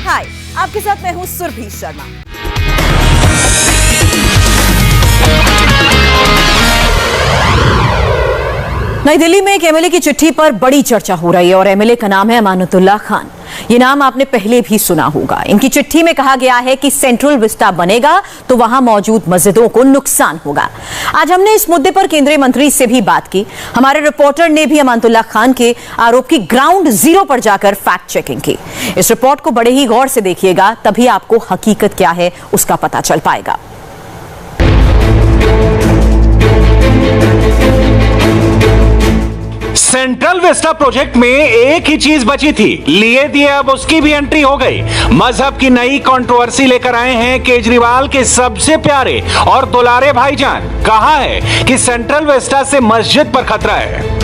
हाय, आपके साथ मैं हूं सुरभि शर्मा। नई दिल्ली में एक एमएलए की चिट्ठी पर बड़ी चर्चा हो रही है और एमएलए का नाम है अमानतुल्लाह खान। ये नाम आपने पहले भी सुना होगा। इनकी चिट्ठी में कहा गया है कि सेंट्रल विस्टा बनेगा तो वहां मौजूद मस्जिदों को नुकसान होगा। आज हमने इस मुद्दे पर केंद्रीय मंत्री से भी बात की। हमारे रिपोर्टर ने भी अमानतुल्लाह खान के आरोप की ग्राउंड जीरो पर जाकर फैक्ट चेकिंग की। इस रिपोर्ट को बड़े ही गौर से देखिएगा, तभी आपको हकीकत क्या है उसका पता चल पाएगा। सेंट्रल विस्टा प्रोजेक्ट में एक ही चीज बची थी, लिए दिए अब उसकी भी एंट्री हो गई। मजहब की नई कंट्रोवर्सी लेकर आए हैं केजरीवाल के सबसे प्यारे और दुलारे भाईजान। कहा है कि सेंट्रल विस्टा से मस्जिद पर खतरा है।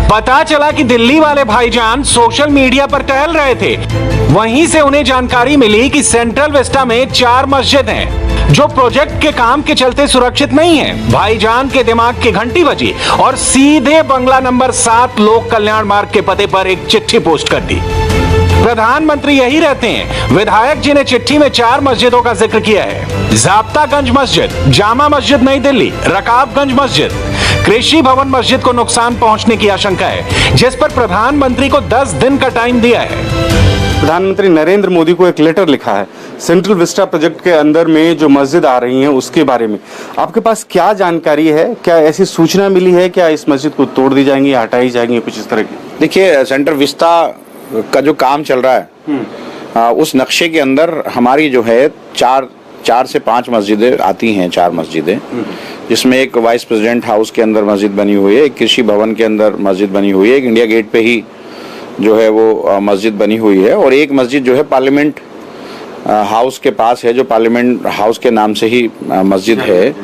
पता चला कि दिल्ली वाले भाईजान सोशल मीडिया पर टहल रहे थे, वहीं से उन्हें जानकारी मिली कि सेंट्रल विस्टा में 4 मस्जिद हैं जो प्रोजेक्ट के काम के चलते सुरक्षित नहीं है। भाईजान के दिमाग की घंटी बजी और सीधे बंगला नंबर 7 लोक कल्याण मार्ग के पते पर एक चिट्ठी पोस्ट कर दी। प्रधानमंत्री यही रहते हैं। विधायक जी ने चिट्ठी में 4 मस्जिदों का जिक्र किया है। ज़ाब्तागंज मस्जिद, जामा मस्जिद नई दिल्ली, रकाबगंज मस्जिद, कृषि भवन मस्जिद को नुकसान पहुंचने की आशंका है, जिस पर प्रधानमंत्री को 10 दिन का टाइम दिया है। प्रधानमंत्री नरेंद्र मोदी को एक लेटर लिखा है सेंट्रल विस्टा प्रोजेक्ट के अंदर में जो मस्जिद आ रही हैं उसके बारे में। आपके पास क्या जानकारी है? क्या ऐसी सूचना मिली है? क्या इस मस्जिद को तोड़ दी जाएंगी, हटाई जाएंगी, कुछ इस तरह की? देखिए, सेंट्रल विस्टा का जो काम चल रहा है उस नक्शे के अंदर हमारी जो है 4 से 5 मस्जिदें आती हैं। 4 मस्जिदें, जिसमें एक वाइस प्रेसिडेंट हाउस के अंदर मस्जिद बनी हुई है, एक कृषि भवन के अंदर मस्जिद बनी हुई है, एक इंडिया गेट पे ही जो है वो मस्जिद बनी हुई है, और एक मस्जिद जो है पार्लियामेंट हाउस के पास है, जो पार्लियामेंट हाउस के नाम से ही मस्जिद है।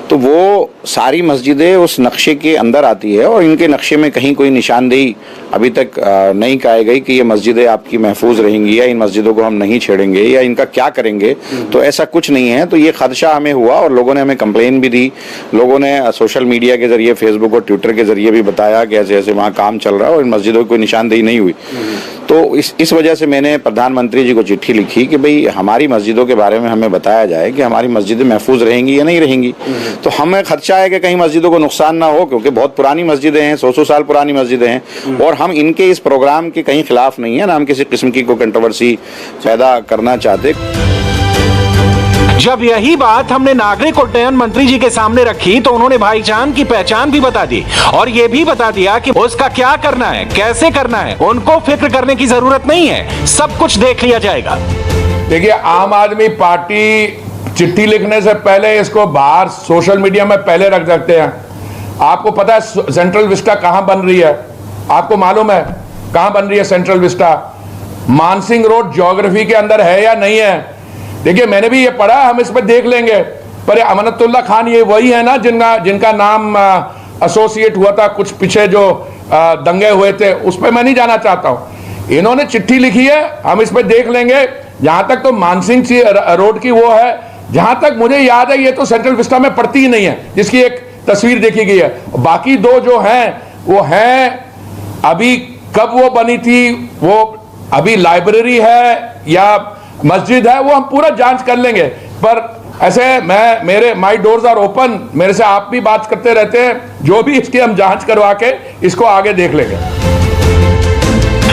तो वो सारी मस्जिदें उस नक्शे के अंदर आती है, और इनके नक्शे में कहीं कोई निशानदेही अभी तक नहीं कही गई कि ये मस्जिदें आपकी महफूज रहेंगी या इन मस्जिदों को हम नहीं छेड़ेंगे या इनका क्या करेंगे। तो ऐसा कुछ नहीं है। तो ये खदशा हमें हुआ और लोगों ने हमें कंप्लेन भी दी। लोगों ने सोशल मीडिया के जरिए, फेसबुक और ट्विटर के जरिए भी बताया कि ऐसे ऐसे वहाँ काम चल रहा है और इन मस्जिदों की कोई निशानदेही नहीं हुई। तो इस वजह से मैंने प्रधानमंत्री जी को चिट्ठी लिखी कि भाई हमारी मस्जिदों के बारे में हमें बताया जाए कि हमारी मस्जिदें महफूज रहेंगी या नहीं रहेंगी। तो हमें खर्चा है कि कहीं मस्जिदों को नुकसान ना हो, क्योंकि बहुत पुरानी मस्जिदें हैं, 100 साल पुरानी मस्जिदें हैं, और हम इनके इस प्रोग्राम के कहीं खिलाफ नहीं है, ना हम किसी किस्म की कोई कंट्रोवर्सी पैदा करना चाहते। जब यही बात हमने नागरिक उड्डयन मंत्री जी के सामने रखी तो उन्होंने भाईजान की पहचान भी बता दी और ये भी बता दिया कि उसका क्या करना है, कैसे करना है, उनको फिक्र करने की जरूरत नहीं है, सब कुछ देख लिया जाएगा। देखिए, आम आदमी पार्टी चिट्ठी लिखने से पहले इसको बाहर सोशल मीडिया में पहले रख सकते हैं। आपको पता है सेंट्रल विस्टा कहां बन रही है? आपको मालूम है कहां बन रही है central Vista? Mansingh road geography के अंदर है या नहीं है? देखिए, मैंने भी ये पढ़ा, हम इस पर देख लेंगे। पर अमानतुल्लाह खान ये वही है ना जिनका नाम एसोसिएट हुआ था कुछ पीछे, जो दंगे हुए थे, उस पर मैं नहीं जाना चाहता हूं। इन्होंने चिट्ठी लिखी है, हम इस पर देख लेंगे। जहां तक तो मानसिंह रोड की वो है, जहां तक मुझे याद है ये तो सेंट्रल विस्टा में पड़ती ही नहीं है, जिसकी एक तस्वीर देखी गई है। बाकी 2 जो हैं वो हैं, अभी कब वो बनी थी, वो अभी लाइब्रेरी है या मस्जिद है, वो हम पूरा जांच कर लेंगे। पर ऐसे माई डोर्स आर ओपन, मेरे से आप भी बात करते रहते हैं, जो भी इसकी हम जांच करवा के इसको आगे देख लेंगे।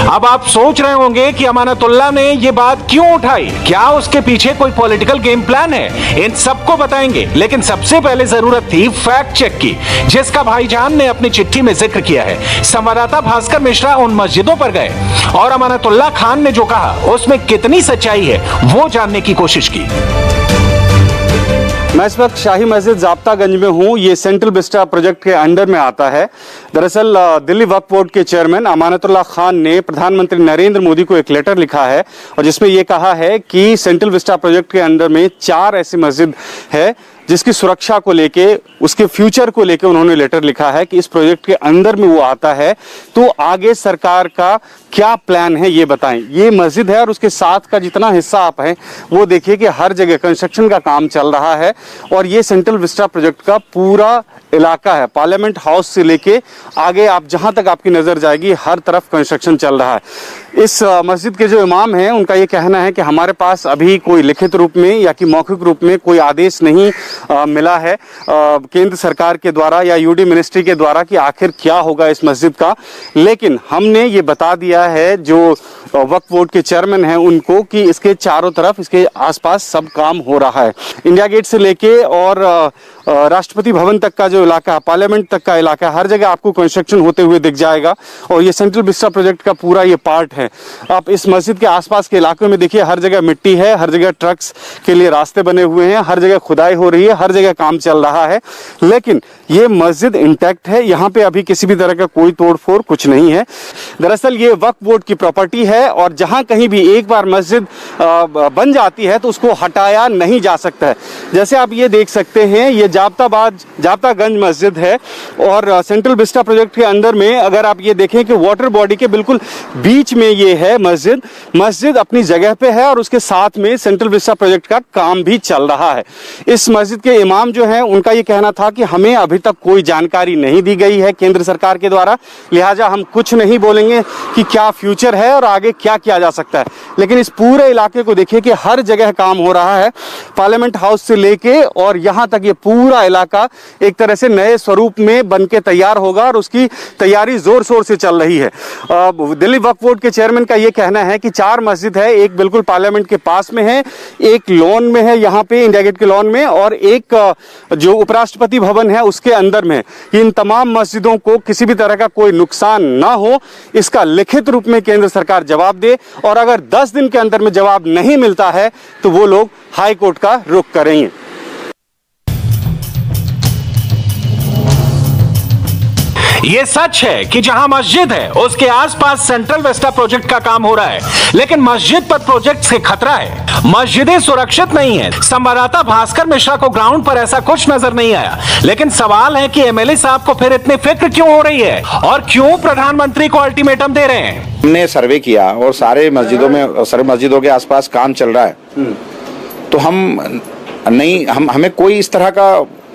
अब आप सोच रहे होंगे कि अमानतुल्लाह ने ये बात क्यों उठाई, क्या उसके पीछे कोई पॉलिटिकल गेम प्लान है? इन सबको बताएंगे, लेकिन सबसे पहले जरूरत थी फैक्ट चेक की, जिसका भाईजान ने अपनी चिट्ठी में जिक्र किया है। संवाददाता भास्कर मिश्रा उन मस्जिदों पर गए और अमानतुल्लाह खान ने जो कहा उसमें कितनी सच्चाई है वो जानने की कोशिश की। मैं इस वक्त शाही मस्जिद ज़ाब्तागंज में हूँ। ये सेंट्रल विस्टा प्रोजेक्ट के अंडर में आता है। दरअसल दिल्ली वक्फ बोर्ड के चेयरमैन अमानतुल्लाह खान ने प्रधानमंत्री नरेंद्र मोदी को एक लेटर लिखा है और जिसमें ये कहा है कि सेंट्रल विस्टा प्रोजेक्ट के अंडर में 4 ऐसी मस्जिद है जिसकी सुरक्षा को लेके, उसके फ्यूचर को लेके उन्होंने लेटर लिखा है कि इस प्रोजेक्ट के अंदर में वो आता है तो आगे सरकार का क्या प्लान है ये बताएं। ये मस्जिद है और उसके साथ का जितना हिस्सा आप हैं वो देखिए कि हर जगह कंस्ट्रक्शन का काम चल रहा है और ये सेंट्रल विस्टा प्रोजेक्ट का पूरा इलाका है, पार्लियामेंट हाउस से लेके आगे आप जहां तक आपकी नजर जाएगी हर तरफ कंस्ट्रक्शन चल रहा है। इस मस्जिद के जो इमाम हैं उनका ये कहना है कि हमारे पास अभी कोई लिखित रूप में या कि मौखिक रूप में कोई आदेश नहीं मिला है केंद्र सरकार के द्वारा या यूडी मिनिस्ट्री के द्वारा कि आखिर क्या होगा इस मस्जिद का, लेकिन हमने ये बता दिया है जो वक्फ बोर्ड के चेयरमैन हैं उनको कि इसके चारों तरफ, इसके आसपास सब काम हो रहा है। इंडिया गेट से लेके और राष्ट्रपति भवन तक का जो इलाका है, पार्लियामेंट तक का इलाका है, हर जगह आपको कंस्ट्रक्शन होते हुए दिख जाएगा और ये सेंट्रल विस्टा प्रोजेक्ट का पूरा ये पार्ट है। आप इस मस्जिद के आसपास के इलाकों में देखिए, हर जगह मिट्टी है, हर जगह ट्रक्स के लिए रास्ते बने हुए हैं, हर जगह खुदाई हो रही है, हर जगह काम चल रहा है, लेकिन ये मस्जिद इंटैक्ट है। यहाँ पे अभी किसी भी तरह का कोई तोड़फोड़ कुछ नहीं है। दरअसल ये वक्फ बोर्ड की प्रॉपर्टी है और जहाँ कहीं भी एक बार मस्जिद बन जाती है तो उसको हटाया नहीं जा सकता है। जैसे आप ये देख सकते हैं, ये जाब्तागंज मस्जिद है और सेंट्रल विस्टा प्रोजेक्ट के अंदर में अगर आप ये देखें कि वाटर बॉडी के बिल्कुल बीच में ये है मस्जिद अपनी जगह पे है और उसके साथ में सेंट्रल विस्टा प्रोजेक्ट का काम भी चल रहा है। इस मस्जिद के इमाम जो हैं उनका ये कहना था कि हमें अभी तक कोई जानकारी नहीं दी गई है केंद्र सरकार के द्वारा, लिहाजा हम कुछ नहीं बोलेंगे कि क्या फ्यूचर है और आगे क्या किया जा सकता है। लेकिन इस पूरे इलाके को देखिए कि हर जगह काम हो रहा है, पार्लियामेंट हाउस से लेके और यहाँ तक ये पूरा इलाका एक तरह से नए स्वरूप में बन के तैयार होगा और उसकी तैयारी जोर शोर से चल रही है। दिल्ली वक्फ बोर्ड के चेयरमैन का ये कहना है कि 4 मस्जिद है, एक बिल्कुल पार्लियामेंट के पास में है, एक लॉन में है यहाँ पे इंडिया गेट के लॉन में, और एक जो उपराष्ट्रपति भवन है उसके अंदर में। इन तमाम मस्जिदों को किसी भी तरह का कोई नुकसान ना हो, इसका लिखित रूप में केंद्र सरकार जवाब दे, और अगर 10 दिन के अंदर में जवाब नहीं मिलता है तो वो लोग हाई कोर्ट का रुख करेंगे। ये सच है कि जहां मस्जिद है उसके आसपास सेंट्रल विस्टा प्रोजेक्ट का काम हो रहा है, लेकिन मस्जिद पर प्रोजेक्ट से खतरा है। मस्जिदें सुरक्षित नहीं है। संवाददाता भास्कर मिश्रा को ग्राउंड पर ऐसा कुछ नजर नहीं आया, लेकिन सवाल है कि एमएलए साहब को फिर इतनी फिक्र क्यों हो रही है और क्यों प्रधानमंत्री को अल्टीमेटम दे रहे हैं। हमने सर्वे किया और सारे मस्जिदों के आसपास काम चल रहा है, तो हमें कोई इस तरह का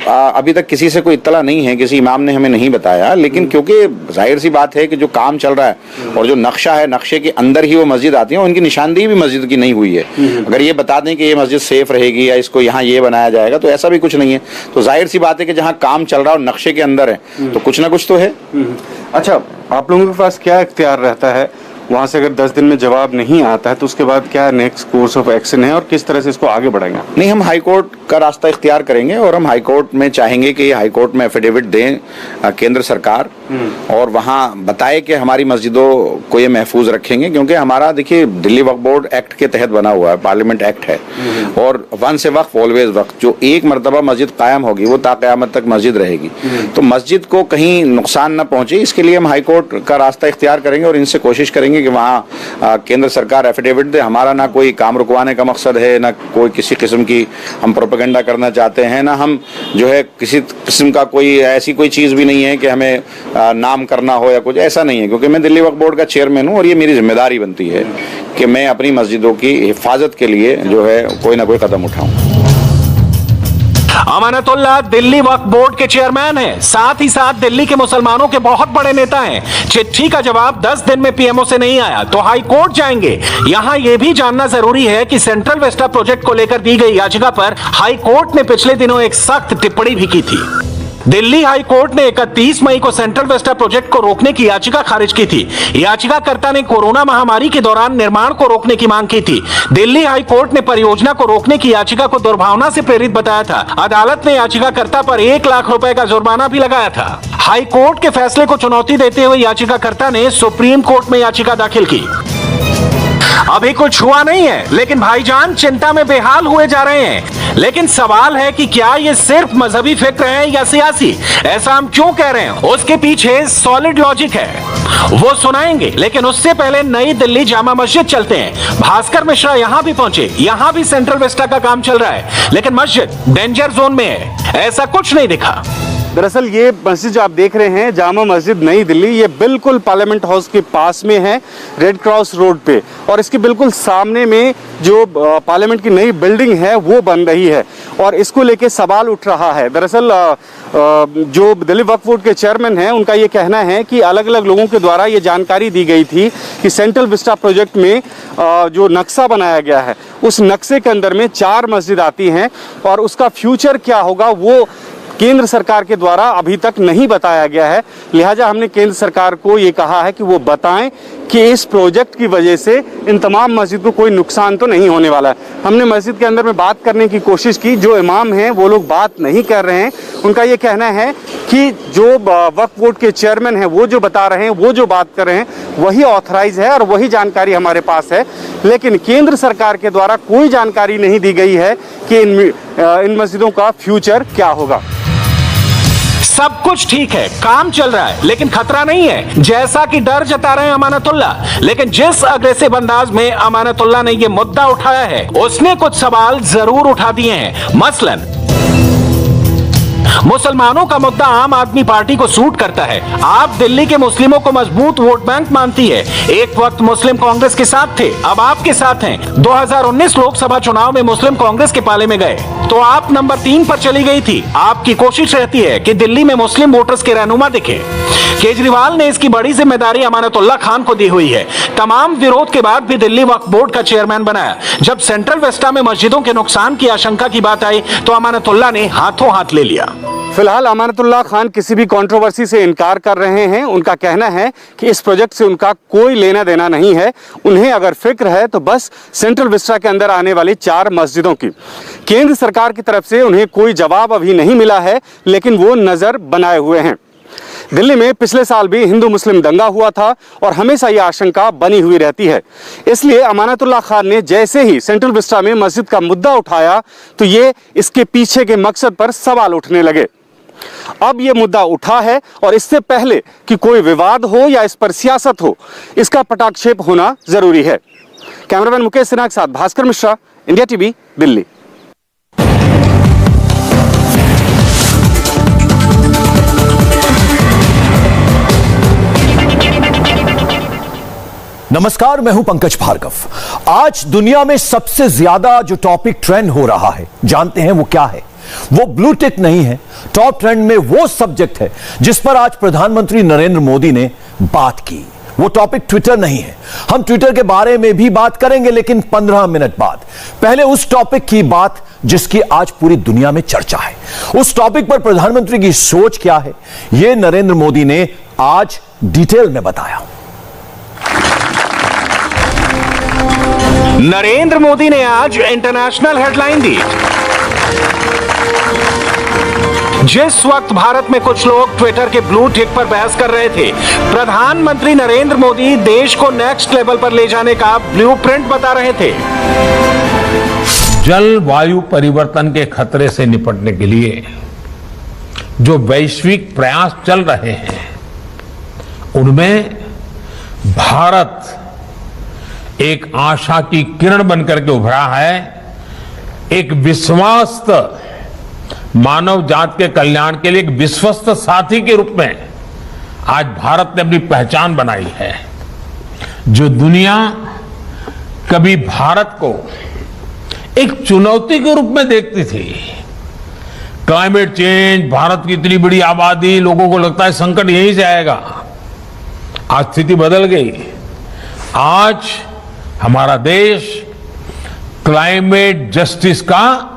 अभी तक किसी से कोई इत्तला नहीं है, किसी इमाम ने हमें नहीं बताया। लेकिन क्योंकि जाहिर सी बात है कि जो काम चल रहा है और जो नक्शा है, नक्शे के अंदर ही वो मस्जिद आती है, उनकी निशानदेही भी मस्जिद की नहीं हुई है। अगर ये बता दें कि ये मस्जिद सेफ रहेगी या इसको यहाँ ये बनाया जाएगा, तो ऐसा भी कुछ नहीं है। तो जाहिर सी बात है कि जहाँ काम चल रहा है और नक्शे के अंदर है तो कुछ ना कुछ तो है। अच्छा, आप लोगों के पास क्या इख्तियार रहता है वहाँ से अगर 10 दिन में जवाब नहीं आता है तो उसके बाद क्या नेक्स्ट कोर्स ऑफ एक्शन है और किस तरह से इसको आगे बढ़ाएंगे? नहीं, हम हाई कोर्ट का रास्ता इख्तियार करेंगे और हम हाई कोर्ट में चाहेंगे कि हाई कोर्ट में एफिडेविट दें केंद्र सरकार और वहाँ बताए कि हमारी मस्जिदों को ये महफूज रखेंगे। क्योंकि हमारा देखिए दिल्ली वक्फ बोर्ड एक्ट के तहत बना हुआ है, पार्लियामेंट एक्ट है, और वंस ए वक्फ ऑलवेज वक्फ, जो एक मरतबा मस्जिद कायम होगी वो ता क़यामत तक मस्जिद रहेगी। तो मस्जिद को कहीं नुकसान न पहुंचे, इसके लिए हम हाई कोर्ट का रास्ता इख्तियार करेंगे और इनसे कोशिश करेंगे कि वहाँ केंद्र सरकार एफिडेविट दे। हमारा ना कोई काम रुकवाने का मकसद है, ना कोई किसी किस्म की हम प्रोपेगेंडा करना चाहते हैं, ना हम जो है किसी किस्म का कोई ऐसी कोई चीज़ भी नहीं है कि हमें नाम करना हो या कुछ ऐसा नहीं है। क्योंकि मैं दिल्ली वक्फ बोर्ड का चेयरमैन हूँ और ये मेरी जिम्मेदारी बनती है कि मैं अपनी मस्जिदों की हिफाजत के लिए जो है कोई ना कोई कदम उठाऊं। अमानतुल्लाह दिल्ली वक्फ बोर्ड के चेयरमैन हैं, साथ ही साथ दिल्ली के मुसलमानों के बहुत बड़े नेता हैं। चिट्ठी का जवाब 10 दिन में पीएमओ से नहीं आया तो हाई कोर्ट जाएंगे। यहां यह भी जानना जरूरी है कि सेंट्रल विस्टा प्रोजेक्ट को लेकर दी गई याचिका पर हाई कोर्ट ने पिछले दिनों एक सख्त टिप्पणी भी की थी। दिल्ली हाई कोर्ट ने 31 मई को सेंट्रल विस्टा प्रोजेक्ट को रोकने की याचिका खारिज की थी। याचिकाकर्ता ने कोरोना महामारी के दौरान निर्माण को रोकने की मांग की थी। दिल्ली हाई कोर्ट ने परियोजना को रोकने की याचिका को दुर्भावना से प्रेरित बताया था। अदालत ने याचिकाकर्ता पर 1 लाख रुपए का जुर्माना भी लगाया था। हाई कोर्ट के फैसले को चुनौती देते हुए याचिकाकर्ता ने सुप्रीम कोर्ट में याचिका दाखिल की। अभी कुछ हुआ नहीं है, लेकिन भाईजान चिंता में बेहाल हुए जा रहे हैं। लेकिन सवाल है कि क्या ये सिर्फ मजहबी फिक्र है या सियासी? ऐसा हम क्यों कह रहे हैं, उसके पीछे सॉलिड लॉजिक है, वो सुनाएंगे। लेकिन उससे पहले नई दिल्ली जामा मस्जिद चलते हैं। भास्कर मिश्रा यहां भी पहुंचे। यहां भी सेंट्रल विस्टा का काम चल रहा है, लेकिन मस्जिद डेंजर जोन में है। ऐसा कुछ नहीं दिखा। दरअसल ये मस्जिद जो आप देख रहे हैं, जामा मस्जिद नई दिल्ली, ये बिल्कुल पार्लियामेंट हाउस के पास में है, रेड क्रॉस रोड पे, और इसके बिल्कुल सामने में जो पार्लियामेंट की नई बिल्डिंग है वो बन रही है और इसको लेके सवाल उठ रहा है। दरअसल जो दिल्ली वक्फ बोर्ड के चेयरमैन हैं, उनका ये कहना है कि अलग अलग लोगों के द्वारा ये जानकारी दी गई थी कि सेंट्रल विस्टा प्रोजेक्ट में जो नक्शा बनाया गया है, उस नक्शे के अंदर में 4 मस्जिद आती हैं और उसका फ्यूचर क्या होगा वो केंद्र सरकार के द्वारा अभी तक नहीं बताया गया है। लिहाजा हमने केंद्र सरकार को ये कहा है कि वो बताएं कि इस प्रोजेक्ट की वजह से इन तमाम मस्जिद को कोई नुकसान तो नहीं होने वाला है। हमने मस्जिद के अंदर में बात करने की कोशिश की, जो इमाम हैं वो लोग बात नहीं कर रहे हैं। उनका ये कहना है कि जो वक्फ बोर्ड के चेयरमैन हैं वो जो बता रहे हैं, वो जो बात कर रहे हैं, वही ऑथराइज है और वही जानकारी हमारे पास है, लेकिन केंद्र सरकार के द्वारा कोई जानकारी नहीं दी गई है कि इन मस्जिदों का फ्यूचर क्या होगा। सब कुछ ठीक है, काम चल रहा है, लेकिन खतरा नहीं है, जैसा कि डर जता रहे हैं अमानतुल्ला। लेकिन जिस अग्रेसिव अंदाज में अमानतुल्ला ने यह मुद्दा उठाया है, उसने कुछ सवाल जरूर उठा दिए हैं। मसलन मुसलमानों का मुद्दा आम आदमी पार्टी को सूट करता है। आप दिल्ली के मुस्लिमों को मजबूत वोट बैंक मानती है। एक वक्त मुस्लिम कांग्रेस के साथ थे, अब आपके साथ हैं। 2019 लोकसभा चुनाव में मुस्लिम कांग्रेस के पाले में गए तो आप नंबर 3 पर चली गई थी। आपकी कोशिश रहती है कि दिल्ली में मुस्लिम वोटर्स के रहनुमा दिखे। केजरीवाल ने इसकी बड़ी जिम्मेदारी अमानतुल्ला खान को दी हुई है। तमाम विरोध के बाद भी दिल्ली वक्फ बोर्ड का चेयरमैन बनाया। जब सेंट्रल वेस्टा में मस्जिदों के नुकसान की आशंका की बात आई तो अमानतुल्ला ने हाथों हाथ ले लिया। फिलहाल अमानतुल्ला खान किसी भी कंट्रोवर्सी से इनकार कर रहे हैं। उनका कहना है कि इस प्रोजेक्ट से उनका कोई लेना देना नहीं है। उन्हें अगर फिक्र है तो बस सेंट्रल विस्टा के अंदर आने वाली 4 मस्जिदों की। केंद्र सरकार की तरफ से उन्हें कोई जवाब अभी नहीं मिला है, लेकिन वो नजर बनाए हुए हैं। दिल्ली में पिछले साल भी हिंदू मुस्लिम दंगा हुआ था और हमेशा ये आशंका बनी हुई रहती है। इसलिए अमानतुल्ला खान ने जैसे ही सेंट्रल विस्टा में मस्जिद का मुद्दा उठाया तो ये इसके पीछे के मकसद पर सवाल उठने लगे। अब ये मुद्दा उठा है और इससे पहले कि कोई विवाद हो या इस पर सियासत हो, इसका पटाक्षेप होना जरूरी है। कैमरामैन मुकेश सिन्हा के साथ भास्कर मिश्रा, इंडिया टीवी, दिल्ली। नमस्कार, मैं हूं पंकज भार्गव। आज दुनिया में सबसे ज्यादा जो टॉपिक ट्रेंड हो रहा है, जानते हैं वो क्या है? वो ब्लू टिक नहीं है। टॉप ट्रेंड में वो सब्जेक्ट है जिस पर आज प्रधानमंत्री नरेंद्र मोदी ने बात की। वो टॉपिक ट्विटर नहीं है। हम ट्विटर के बारे में भी बात करेंगे, लेकिन 15 मिनट बाद। पहले उस टॉपिक की बात जिसकी आज पूरी दुनिया में चर्चा है। उस टॉपिक पर प्रधानमंत्री की सोच क्या है, यह नरेंद्र मोदी ने आज डिटेल में बताया। नरेंद्र मोदी ने आज इंटरनेशनल हेडलाइन दी। जिस वक्त भारत में कुछ लोग ट्विटर के ब्लू टिक पर बहस कर रहे थे, प्रधानमंत्री नरेंद्र मोदी देश को नेक्स्ट लेवल पर ले जाने का ब्लूप्रिंट बता रहे थे। जलवायु परिवर्तन के खतरे से निपटने के लिए जो वैश्विक प्रयास चल रहे हैं, उनमें भारत एक आशा की किरण बनकर के उभरा है। एक विश्वस्त मानव जात के कल्याण के लिए एक विश्वस्त साथी के रूप में आज भारत ने अपनी पहचान बनाई है। जो दुनिया कभी भारत को एक चुनौती के रूप में देखती थी, क्लाइमेट चेंज, भारत की इतनी बड़ी आबादी, लोगों को लगता है संकट यहीं से आएगा। आज स्थिति बदल गई। आज हमारा देश क्लाइमेट जस्टिस का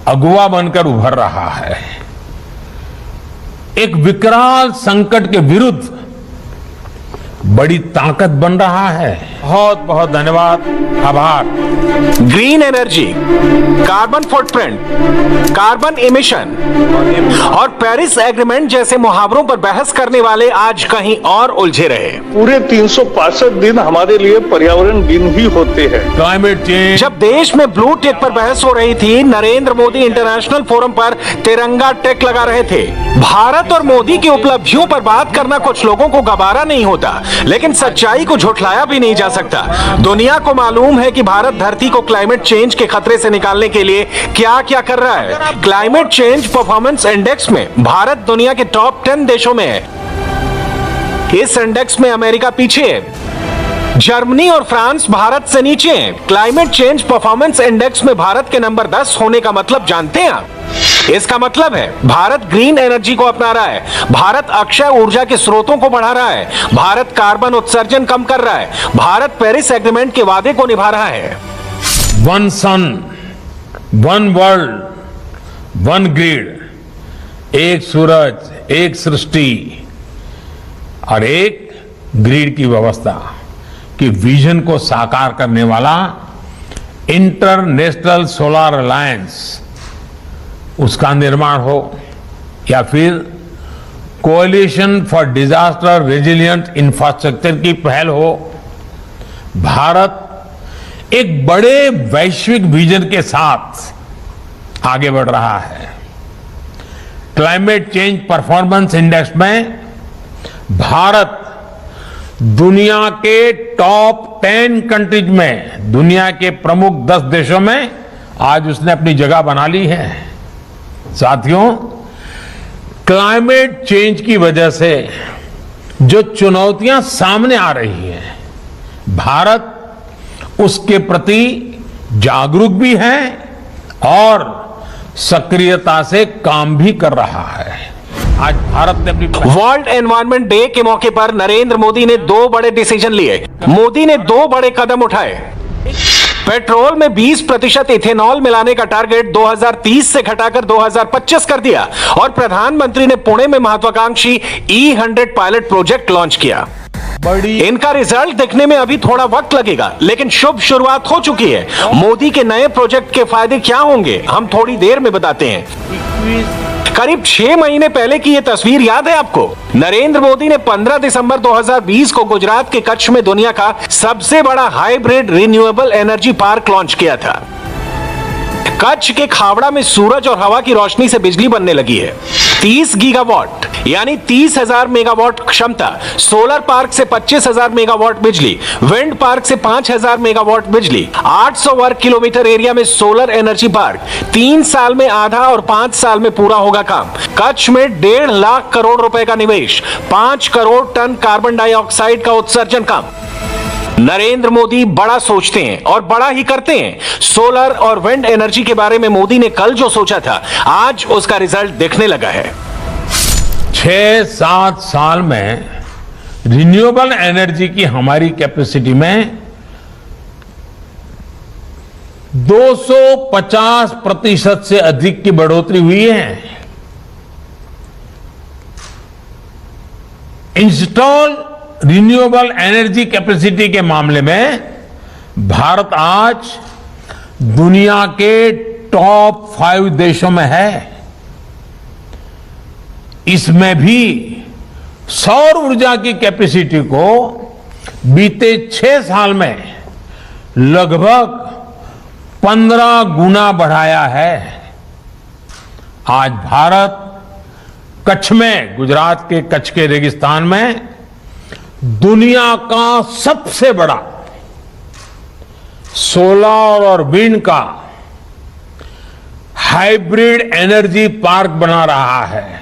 अगुवा बनकर उभर रहा है। एक विकराल संकट के विरुद्ध बड़ी ताकत बन रहा है। बहुत बहुत धन्यवाद, आभार। Green energy, carbon footprint, carbon emission और पेरिस एग्रीमेंट जैसे मुहावरों पर बहस करने वाले आज कहीं और उलझे रहे। पूरे 365 दिन हमारे लिए पर्यावरण दिन ही होते हैं। Climate change. जब देश में ब्लू टिक पर बहस हो रही थी, नरेंद्र मोदी इंटरनेशनल फोरम पर तिरंगा टिक लगा रहे थे। भारत और मोदी की उपलब्धियों पर बात करना कुछ लोगों को गवारा नहीं होता, लेकिन सच्चाई को झुठलाया भी नहीं जा सकता। दुनिया को मालूम है कि भारत धरती को क्लाइमेट चेंज के खतरे से निकालने के लिए क्या क्या कर रहा है। क्लाइमेट चेंज परफॉर्मेंस इंडेक्स में भारत दुनिया के टॉप 10 देशों में है। इस इंडेक्स में अमेरिका पीछे है, जर्मनी और फ्रांस भारत से नीचे हैं। क्लाइमेट चेंज परफॉर्मेंस इंडेक्स में भारत के नंबर 10 होने का मतलब जानते हैं आप? इसका मतलब है भारत ग्रीन एनर्जी को अपना रहा है, भारत अक्षय ऊर्जा के स्रोतों को बढ़ा रहा है, भारत कार्बन उत्सर्जन कम कर रहा है, भारत पेरिस एग्रीमेंट के वादे को निभा रहा है। वन सन, वन वर्ल्ड, वन ग्रिड, एक सूरज, एक सृष्टि और एक ग्रिड की व्यवस्था की विजन को साकार करने वाला इंटरनेशनल सोलर अलायंस, उसका निर्माण हो या फिर coalition for disaster resilient infrastructure की पहल हो, भारत एक बड़े वैश्विक विजन के साथ आगे बढ़ रहा है। क्लाइमेट चेंज परफॉर्मेंस इंडेक्स में भारत दुनिया के टॉप 10 कंट्रीज में, दुनिया के प्रमुख 10 देशों में आज उसने अपनी जगह बना ली है। साथियों, क्लाइमेट चेंज की वजह से जो चुनौतियां सामने आ रही हैं, भारत उसके प्रति जागरूक भी है और सक्रियता से काम भी कर रहा है। आज भारत ने अपनी वर्ल्ड एनवायरनमेंट डे के मौके पर नरेंद्र मोदी ने 2 बड़े डिसीजन लिए। मोदी ने 2 बड़े कदम उठाए। पेट्रोल में 20% इथेनॉल मिलाने का टारगेट 2030 से घटाकर 2025 कर दिया और प्रधानमंत्री ने पुणे में महत्वाकांक्षी E100 पायलट प्रोजेक्ट लॉन्च किया। इनका रिजल्ट दिखने में अभी थोड़ा वक्त लगेगा, लेकिन शुभ शुरुआत हो चुकी है। मोदी के नए प्रोजेक्ट के फायदे क्या होंगे, हम थोड़ी देर में बताते हैं। करीब 6 महीने पहले की यह तस्वीर याद है आपको? नरेंद्र मोदी ने 15 दिसंबर 2020 को गुजरात के कच्छ में दुनिया का सबसे बड़ा hybrid renewable energy park launch किया था। कच्छ के खावड़ा में सूरज और हवा की रोशनी से बिजली बनने लगी है। 30 गीगावाट यानी 30,000 मेगावाट क्षमता, सोलर पार्क से 25,000 मेगावाट बिजली, विंड पार्क से 5,000 मेगावाट बिजली, 800 वर्ग किलोमीटर एरिया में सोलर एनर्जी पार्क, 3 साल में आधा और 5 साल में पूरा होगा काम। कच्छ में 1.5 लाख करोड़ रुपए का निवेश, 5 करोड़ टन कार्बन डाइऑक्साइड का उत्सर्जन कम। नरेंद्र मोदी बड़ा सोचते हैं और बड़ा ही करते हैं। सोलर और विंड एनर्जी के बारे में मोदी ने कल जो सोचा था, आज उसका रिजल्ट दिखने लगा है। 6-7 साल में रिन्यूएबल एनर्जी की हमारी कैपेसिटी में 250% से अधिक की बढ़ोतरी हुई है। इंस्टॉल रिन्यूएबल एनर्जी कैपेसिटी के मामले में भारत आज दुनिया के टॉप 5 देशों में है। इसमें भी सौर ऊर्जा की कैपेसिटी को बीते 6 साल में लगभग 15 गुना बढ़ाया है। आज भारत कच्छ में, गुजरात के कच्छ के रेगिस्तान में दुनिया का सबसे बड़ा सोलर और विंड का हाइब्रिड एनर्जी पार्क बना रहा है।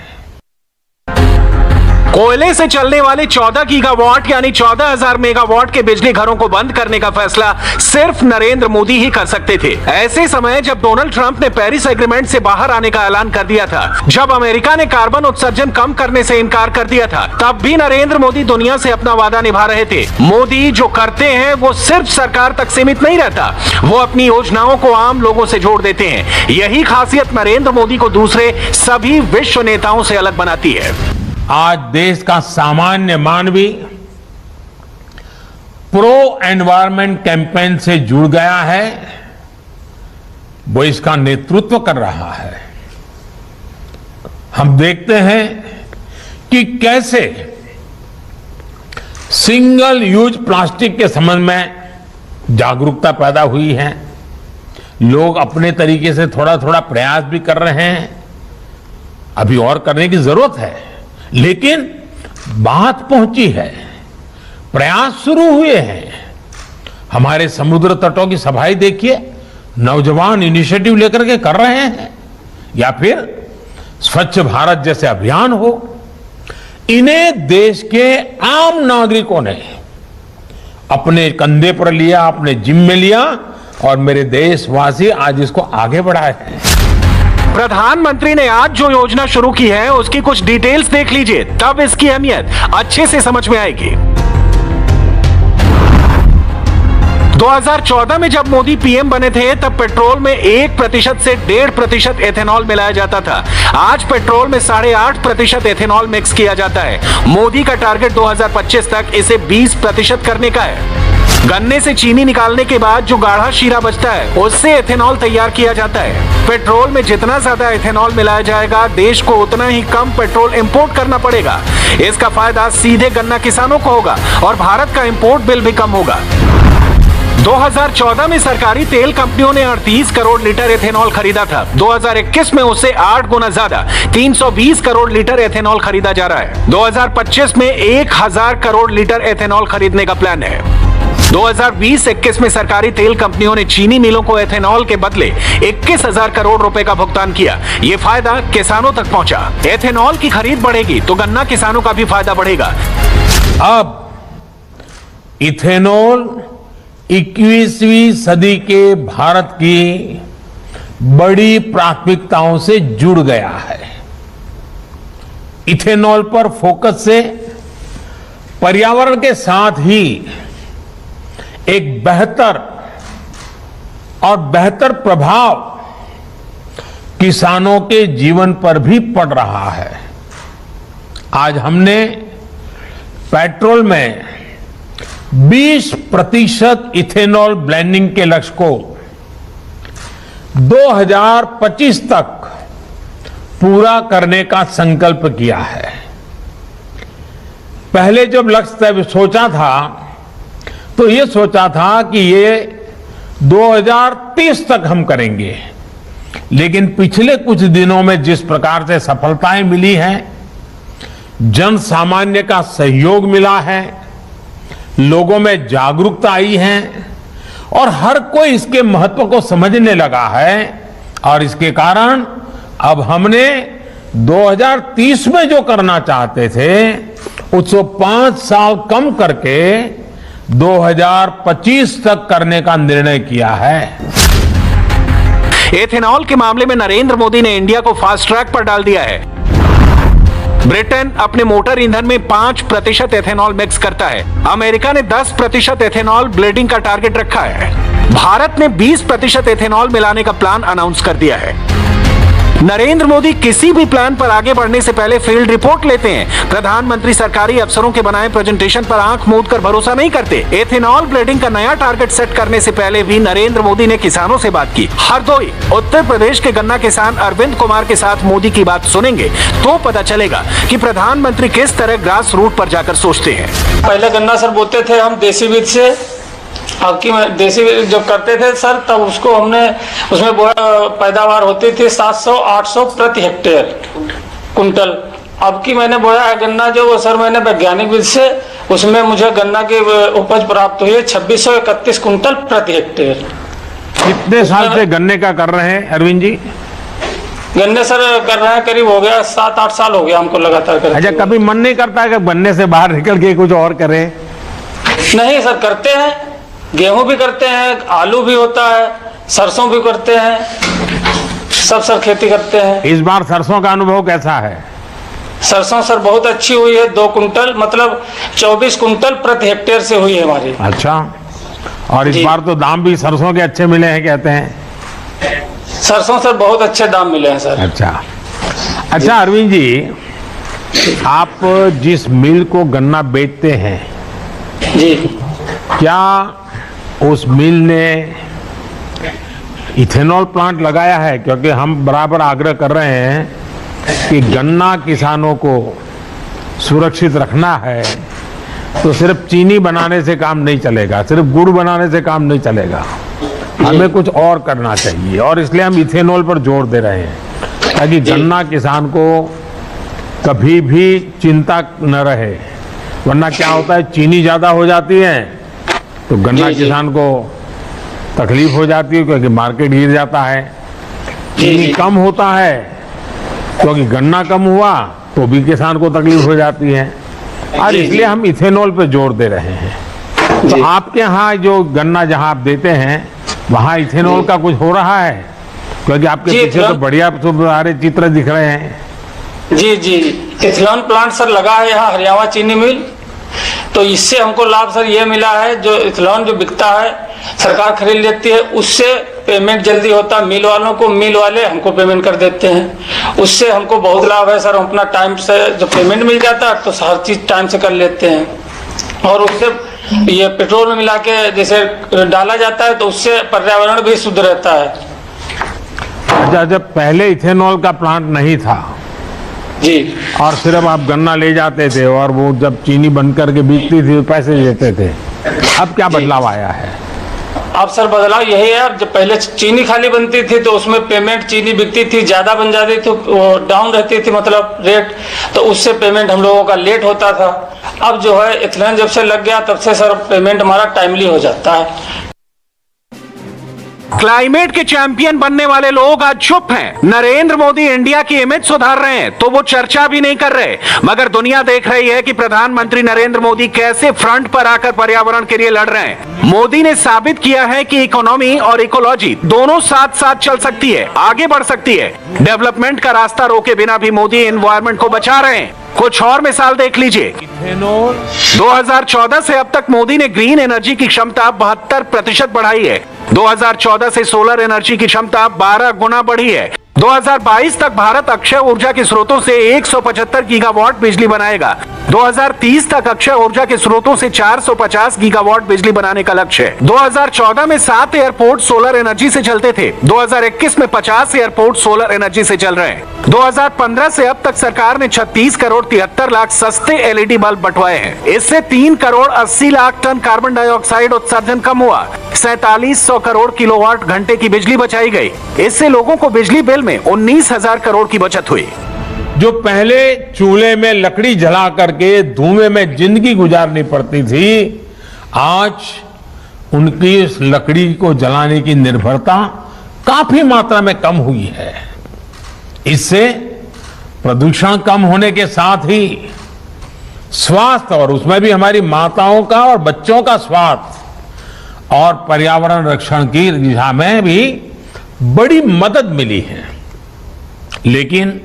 कोयले से चलने वाले 14 गीगावाट यानी 14,000 मेगावाट के बिजली घरों को बंद करने का फैसला सिर्फ नरेंद्र मोदी ही कर सकते थे। ऐसे समय जब डोनाल्ड ट्रंप ने पेरिस एग्रीमेंट से बाहर आने का ऐलान कर दिया था, जब अमेरिका ने कार्बन उत्सर्जन कम करने से इनकार कर दिया था, तब भी नरेंद्र मोदी दुनिया से अपना वादा निभा रहे थे। मोदी जो करते हैं वो सिर्फ सरकार तक सीमित नहीं रहता, वो अपनी योजनाओं को आम लोगों से जोड़ देते हैं। यही खासियत नरेंद्र मोदी को दूसरे सभी विश्व नेताओं से अलग बनाती है। आज देश का सामान्य मानवी प्रो एनवायरमेंट कैंपेन से जुड़ गया है, वो इसका नेतृत्व कर रहा है। हम देखते हैं कि कैसे सिंगल यूज प्लास्टिक के संबंध में जागरूकता पैदा हुई है। लोग अपने तरीके से थोड़ा थोड़ा प्रयास भी कर रहे हैं, अभी और करने की जरूरत है, लेकिन बात पहुंची है। प्रयास शुरू हुए हैं। हमारे समुद्र तटों की सफाई देखिए, नौजवान इनिशिएटिव लेकर के कर रहे हैं, या फिर स्वच्छ भारत जैसे अभियान हो। इन्हें देश के आम नागरिकों ने अपने कंधे पर लिया, अपने जिम्मे लिया, और मेरे देशवासी आज इसको आगे बढ़ाए हैं। प्रधानमंत्री ने आज जो योजना शुरू की है उसकी कुछ डिटेल्स देख लीजिए, तब इसकी अहमियत अच्छे से समझ में आएगी। 2014 में जब मोदी पीएम बने थे तब पेट्रोल में 1% से 1.5% एथेनॉल मिलाया जाता था। आज पेट्रोल में 8.5% एथेनॉल मिक्स किया जाता है। मोदी का टारगेट 2025 तक इसे 20% करने का है। गन्ने से चीनी निकालने के बाद जो गाढ़ा शीरा बचता है उससे एथेनॉल तैयार किया जाता है। पेट्रोल में जितना ज्यादा एथेनॉल मिलाया जाएगा, देश को उतना ही कम पेट्रोल इंपोर्ट करना पड़ेगा। इसका फायदा सीधे गन्ना किसानों को होगा और भारत का इंपोर्ट बिल भी कम होगा। 2014 में सरकारी तेल कंपनियों ने 38 करोड़ लीटर एथेनॉल खरीदा था। 2021 में उससे 8 गुना ज्यादा 320 करोड़ लीटर एथेनॉल खरीदा जा रहा है। 2025 में 1000 करोड़ लीटर एथेनॉल खरीदने का प्लान है। 2020-21 में सरकारी तेल कंपनियों ने चीनी मिलों को एथेनॉल के बदले 21,000 करोड़ रुपए का भुगतान किया। ये फायदा किसानों तक पहुंचा। एथेनॉल की खरीद बढ़ेगी तो गन्ना किसानों का भी फायदा बढ़ेगा। अब इथेनॉल 21वीं सदी के भारत की बड़ी प्राथमिकताओं से जुड़ गया है। इथेनॉल पर फोकस से पर्यावरण के साथ ही एक बेहतर प्रभाव किसानों के जीवन पर भी पड़ रहा है। आज हमने पेट्रोल में 20% इथेनॉल ब्लेंडिंग के लक्ष्य को 2025 तक पूरा करने का संकल्प किया है। पहले जब लक्ष्य सोचा था तो ये सोचा था कि ये 2030 तक हम करेंगे, लेकिन पिछले कुछ दिनों में जिस प्रकार से सफलताएं मिली हैं, जन सामान्य का सहयोग मिला है, लोगों में जागरूकता आई है और हर कोई इसके महत्व को समझने लगा है, और इसके कारण अब हमने 2030 में जो करना चाहते थे उसको 5 साल कम करके 2025 तक करने का निर्णय किया है। एथेनॉल के मामले में नरेंद्र मोदी ने इंडिया को फास्ट ट्रैक पर डाल दिया है। ब्रिटेन अपने मोटर ईंधन में 5% एथेनॉल मिक्स करता है। अमेरिका ने 10% एथेनॉल ब्लेंडिंग का टारगेट रखा है। भारत ने 20% एथेनॉल मिलाने का प्लान अनाउंस कर दिया है। नरेंद्र मोदी किसी भी प्लान पर आगे बढ़ने से पहले फील्ड रिपोर्ट लेते हैं। प्रधानमंत्री सरकारी अफसरों के बनाए प्रेजेंटेशन पर आंख मूंद कर भरोसा नहीं करते। एथेनॉल ब्लेंडिंग का नया टारगेट सेट करने से पहले भी नरेंद्र मोदी ने किसानों से बात की। हरदोई उत्तर प्रदेश के गन्ना किसान अरविंद कुमार के साथ मोदी की बात सुनेंगे तो पता चलेगा कि प्रधानमंत्री किस तरह ग्रास रूट पर जाकर सोचते हैं। पहले गन्ना सर बोते थे हम देसी बीज से, अब की देसी जब करते थे सर तब उसको हमने उसमें पैदावार होती थी 700-800 प्रति हेक्टेयर कुंटल। अब की मैंने बोया है गन्ना जो सर मैंने वैज्ञानिक विधि से, उसमें मुझे गन्ना की उपज प्राप्त हुई है 2631 कुंटल प्रति हेक्टेयर। कितने साल से गन्ने का कर रहे हैं अरविंद जी? गन्ने सर कर रहे हैं करीब हो गया 7-8 साल हो गया हमको लगातार करते। अच्छा, कभी मन नहीं करता है कि गन्ने से बाहर निकल के कुछ और करें? नहीं सर, करते हैं, गेहूं भी करते हैं, आलू भी होता है, सरसों भी करते हैं, सब सर खेती करते हैं। इस बार सरसों का अनुभव कैसा है? सरसों सर बहुत अच्छी हुई है, 2 कुंटल मतलब 24 कुंटल प्रति हेक्टेयर से हुई है हमारी। अच्छा, और इस बार तो दाम भी सरसों के अच्छे मिले हैं कहते हैं। सरसों सर बहुत अच्छे दाम मिले हैं सर। अच्छा अरविंद जी, आप जिस मिल को गन्ना बेचते हैं जी, क्या उस मिल ने इथेनॉल प्लांट लगाया है? क्योंकि हम बराबर आग्रह कर रहे हैं कि गन्ना किसानों को सुरक्षित रखना है, तो सिर्फ चीनी बनाने से काम नहीं चलेगा, सिर्फ गुड़ बनाने से काम नहीं चलेगा, हमें कुछ और करना चाहिए, और इसलिए हम इथेनॉल पर जोर दे रहे हैं ताकि गन्ना किसान को कभी भी चिंता न रहे वरना क्या होता है, चीनी ज्यादा हो जाती है तो गन्ना किसान को तकलीफ हो जाती है क्योंकि मार्केट गिर जाता है। चीनी कम होता है क्योंकि गन्ना कम हुआ तो भी किसान को तकलीफ हो जाती है, और इसलिए हम इथेनॉल पे जोर दे रहे हैं। तो आपके यहाँ जो गन्ना जहाँ आप देते हैं वहाँ इथेनॉल का कुछ हो रहा है? क्योंकि आपके पीछे तो बढ़िया सारे चित्र दिख रहे हैं। जी जी, इथेनॉल प्लांट सर लगा है यहाँ हरियाणा चीनी मिल। तो इससे हमको लाभ सर ये मिला है, जो इथेनॉल जो बिकता है सरकार खरीद लेती है, उससे पेमेंट जल्दी होता है मिल वालों को, मिल वाले हमको पेमेंट कर देते हैं। उससे हमको बहुत लाभ है सर, हम अपना टाइम से जब पेमेंट मिल जाता है तो हर चीज टाइम से कर लेते हैं। और उससे ये पेट्रोल में मिला के जैसे डाला जाता है तो उससे पर्यावरण भी शुद्ध रहता है। अच्छा, जब पहले इथेनॉल का प्लांट नहीं था जी, और सिर्फ आप गन्ना ले जाते थे और वो जब चीनी बन करके बिकती थी तो पैसे देते थे, अब क्या बदलाव आया है? अब सर बदलाव यही है, जब पहले चीनी खाली बनती थी तो उसमें पेमेंट, चीनी बिकती थी ज्यादा बन जाती थी, वो डाउन रहती थी मतलब रेट, तो उससे पेमेंट हम लोगों का लेट होता था। अब जो है इथेनॉल जब से लग गया तब से सर पेमेंट हमारा टाइमली हो जाता है। क्लाइमेट के चैंपियन बनने वाले लोग आज चुप हैं। नरेंद्र मोदी इंडिया की इमेज सुधार रहे हैं तो वो चर्चा भी नहीं कर रहे, मगर दुनिया देख रही है कि प्रधानमंत्री नरेंद्र मोदी कैसे फ्रंट पर आकर पर्यावरण के लिए लड़ रहे हैं। मोदी ने साबित किया है कि इकोनॉमी और इकोलॉजी दोनों साथ साथ चल सकती है, आगे बढ़ सकती है। डेवलपमेंट का रास्ता रोके बिना भी मोदी एनवायरमेंट को बचा रहे हैं। कुछ और मिसाल देख लीजिए। 2014 से अब तक मोदी ने ग्रीन एनर्जी की क्षमता 72% बढ़ाई है। 2014 से सोलर एनर्जी की क्षमता 12 गुना बढ़ी है। 2022 तक भारत अक्षय ऊर्जा के स्रोतों से 175 गीगावाट बिजली बनाएगा। 2030 तक अक्षय ऊर्जा के स्रोतों से 450 गीगावाट बिजली बनाने का लक्ष्य है। 2014 में 7 एयरपोर्ट सोलर एनर्जी से चलते थे। 2021 में 50 एयरपोर्ट सोलर एनर्जी से चल रहे हैं। 2015 से अब तक सरकार ने 36 करोड़ 73 लाख सस्ते एलईडी बल्ब बंटवाए हैं। इससे 3 crore 80 lakh ton carbon dioxide उत्सर्जन कम हुआ। 4700 करोड़ किलोवाट घंटे की बिजली बचाई गई। इससे लोगों को बिजली बिल में 19,000 करोड़ की बचत हुई। जो पहले चूल्हे में लकड़ी जला करके धुएं में जिंदगी गुजारनी पड़ती थी, आज उनकी इस लकड़ी को जलाने की निर्भरता काफी मात्रा में कम हुई है। इससे प्रदूषण कम होने के साथ ही स्वास्थ्य, और उसमें भी हमारी माताओं का और बच्चों का स्वास्थ्य और पर्यावरण रक्षण की दिशा में भी बड़ी मदद मिली है। लेकिन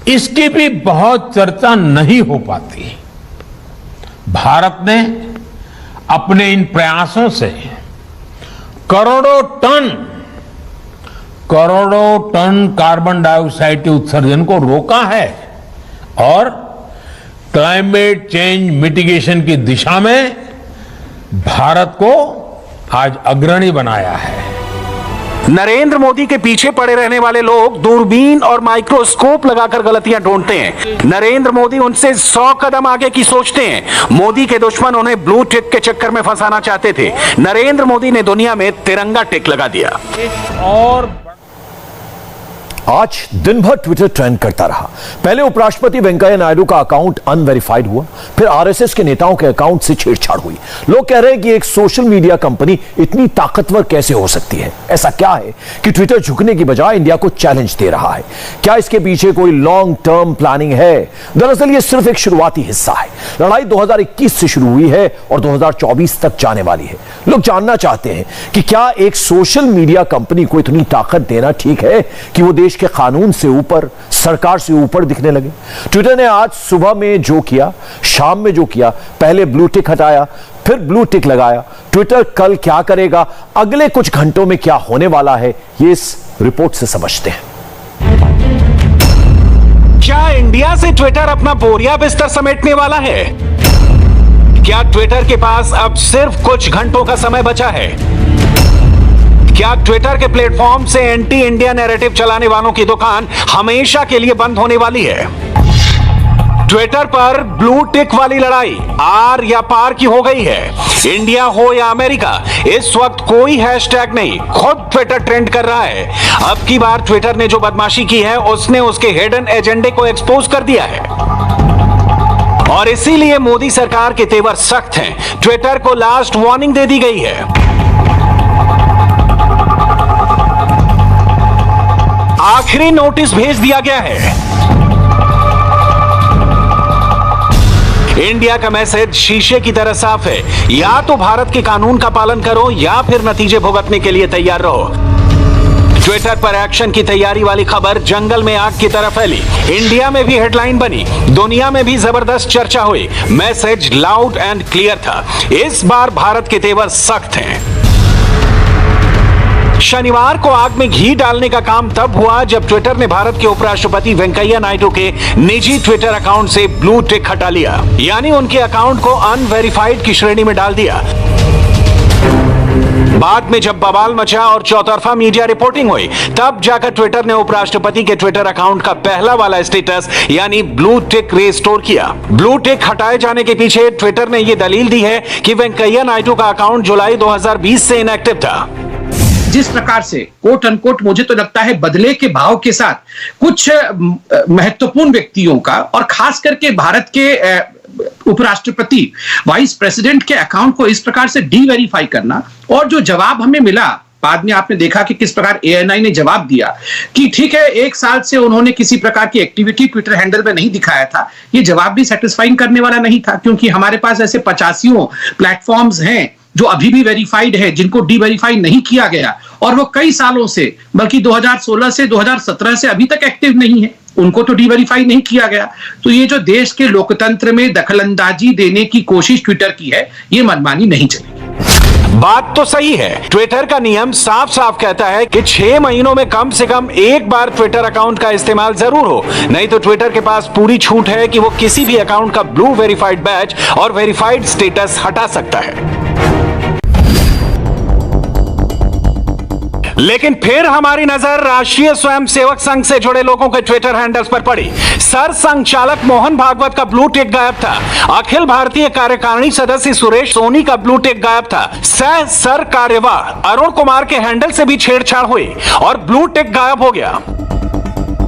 इसकी भी बहुत चर्चा नहीं हो पाती। भारत ने अपने इन प्रयासों से करोड़ों टन कार्बन डाइऑक्साइड के उत्सर्जन को रोका है और क्लाइमेट चेंज मिटिगेशन की दिशा में भारत को आज अग्रणी बनाया है। नरेंद्र मोदी के पीछे पड़े रहने वाले लोग दूरबीन और माइक्रोस्कोप लगाकर गलतियां ढूंढते हैं। नरेंद्र मोदी उनसे 100 कदम आगे की सोचते हैं। मोदी के दुश्मन उन्हें ब्लू टिक के चक्कर में फंसाना चाहते थे। नरेंद्र मोदी ने दुनिया में तिरंगा टिक लगा दिया। और आज दिन भर ट्विटर ट्रेंड करता रहा। पहले उपराष्ट्रपति वेंकैया नायडू का अकाउंट अनवेरिफाइड हुआ, फिर आरएसएस के नेताओं के अकाउंट से छेड़छाड़ हुई। लोग कह रहे हैं कि एक सोशल मीडिया कंपनी इतनी ताकतवर कैसे हो सकती है? ऐसा क्या है कि ट्विटर झुकने की बजाय इंडिया को चैलेंज दे रहा है? क्या इसके पीछे कोई लॉन्ग टर्म प्लानिंग है? दरअसल यह सिर्फ एक शुरुआती हिस्सा है। लड़ाई 2021 से शुरू हुई है और 2024 तक जाने वाली है। लोग जानना चाहते हैं कि क्या एक सोशल मीडिया कंपनी को इतनी ताकत देना ठीक है कि वो देश के कानून से ऊपर, सरकार से ऊपर दिखने लगे? ट्विटर ने आज सुबह में जो किया, शाम में जो किया, पहले ब्लू टिक हटाया, फिर ब्लू टिक लगाया। ट्विटर कल क्या करेगा, अगले कुछ घंटों में क्या होने वाला है, ये इस रिपोर्ट से समझते हैं। क्या इंडिया से ट्विटर अपना बोरिया बिस्तर समेटने वाला है? क्या ट्विटर के पास अब सिर्फ कुछ घंटों का समय बचा है? क्या ट्विटर के प्लेटफॉर्म से एंटी इंडिया नैरेटिव चलाने वालों की दुकान हमेशा के लिए बंद होने वाली है? ट्विटर पर ब्लू टिक वाली लड़ाई आर या पार की हो गई है। इंडिया हो या अमेरिका, इस वक्त कोई हैशटैग नहीं, खुद ट्विटर ट्रेंड कर रहा है। अब की बार ट्विटर ने जो बदमाशी की है, उसने उसके हिडन एजेंडे को एक्सपोज कर दिया है। और इसीलिए मोदी सरकार के तेवर सख्त हैं। ट्विटर को लास्ट वार्निंग दे दी गई है। आखिरी नोटिस भेज दिया गया है। इंडिया का मैसेज शीशे की तरह साफ है, या तो भारत के कानून का पालन करो या फिर नतीजे भुगतने के लिए तैयार रहो। ट्विटर पर एक्शन की तैयारी वाली खबर जंगल में आग की तरह फैली। इंडिया में भी हेडलाइन बनी, दुनिया में भी जबरदस्त चर्चा हुई। मैसेज लाउड एंड क्लियर था, इस बार भारत के तेवर सख्त हैं। शनिवार को आग में घी डालने का काम तब हुआ जब ट्विटर ने भारत के उपराष्ट्रपति वेंकैया नायडू के निजी ट्विटर अकाउंट से ब्लू टिक हटा लिया, यानी उनके अकाउंट को अनवेरिफाइड की श्रेणी में डाल दिया। बाद में जब बवाल मचा और चौतरफा मीडिया रिपोर्टिंग हुई, तब जाकर ट्विटर ने उपराष्ट्रपति के ट्विटर अकाउंट का पहला वाला स्टेटस यानी ब्लू टिक रिस्टोर किया। ब्लू टिक हटाए जाने के पीछे ट्विटर ने यह दलील दी है कि वेंकैया नायडू का अकाउंट जुलाई 2020 से इनएक्टिव था। जिस प्रकार से कोट अनकोट मुझे तो लगता है बदले के भाव के साथ कुछ महत्वपूर्ण व्यक्तियों का और खास करके भारत के उपराष्ट्रपति वाइस प्रेसिडेंट के अकाउंट को इस प्रकार से डी-वेरीफाई करना, और जो जवाब हमें मिला बाद में आपने देखा कि किस प्रकार ANI ने जवाब दिया कि ठीक है 1 साल से उन्होंने किसी प्रकार की एक्टिविटी ट्विटर हैंडल में नहीं दिखाया था। ये जवाब भी सेटिस्फाइंग करने वाला नहीं था, क्योंकि हमारे पास ऐसे 85 प्लेटफॉर्म्स हैं जो अभी भी वेरीफाइड है, जिनको डी-वेरीफाई नहीं किया गया, और वो कई सालों से, बल्कि 2016 से 2017 से अभी तक एक्टिव नहीं है, उनको तो डी-वेरीफाई नहीं किया गया। तो ये जो देश के लोकतंत्र में दखलंदाजी देने की कोशिश ट्विटर की है, ये मनमानी नहीं चलेगी। बात तो सही है, ट्विटर का नियम साफ साफ कहता है कि 6 महीनों में कम से कम एक बार ट्विटर अकाउंट का इस्तेमाल जरूर हो, नहीं तो ट्विटर के पास पूरी छूट है कि वो किसी भी अकाउंट का ब्लू वेरीफाइड बैज और वेरीफाइड स्टेटस हटा सकता है। लेकिन फिर हमारी नजर राष्ट्रीय स्वयंसेवक संघ से जुड़े लोगों के ट्विटर हैंडल्स पर पड़ी। सर संघचालक मोहन भागवत का ब्लू टिक गायब था। अखिल भारतीय कार्यकारिणी सदस्य सुरेश सोनी का ब्लू टिक गायब था। सह सर कार्यवाह अरुण कुमार के हैंडल से भी छेड़छाड़ हुई और ब्लू टिक गायब हो गया।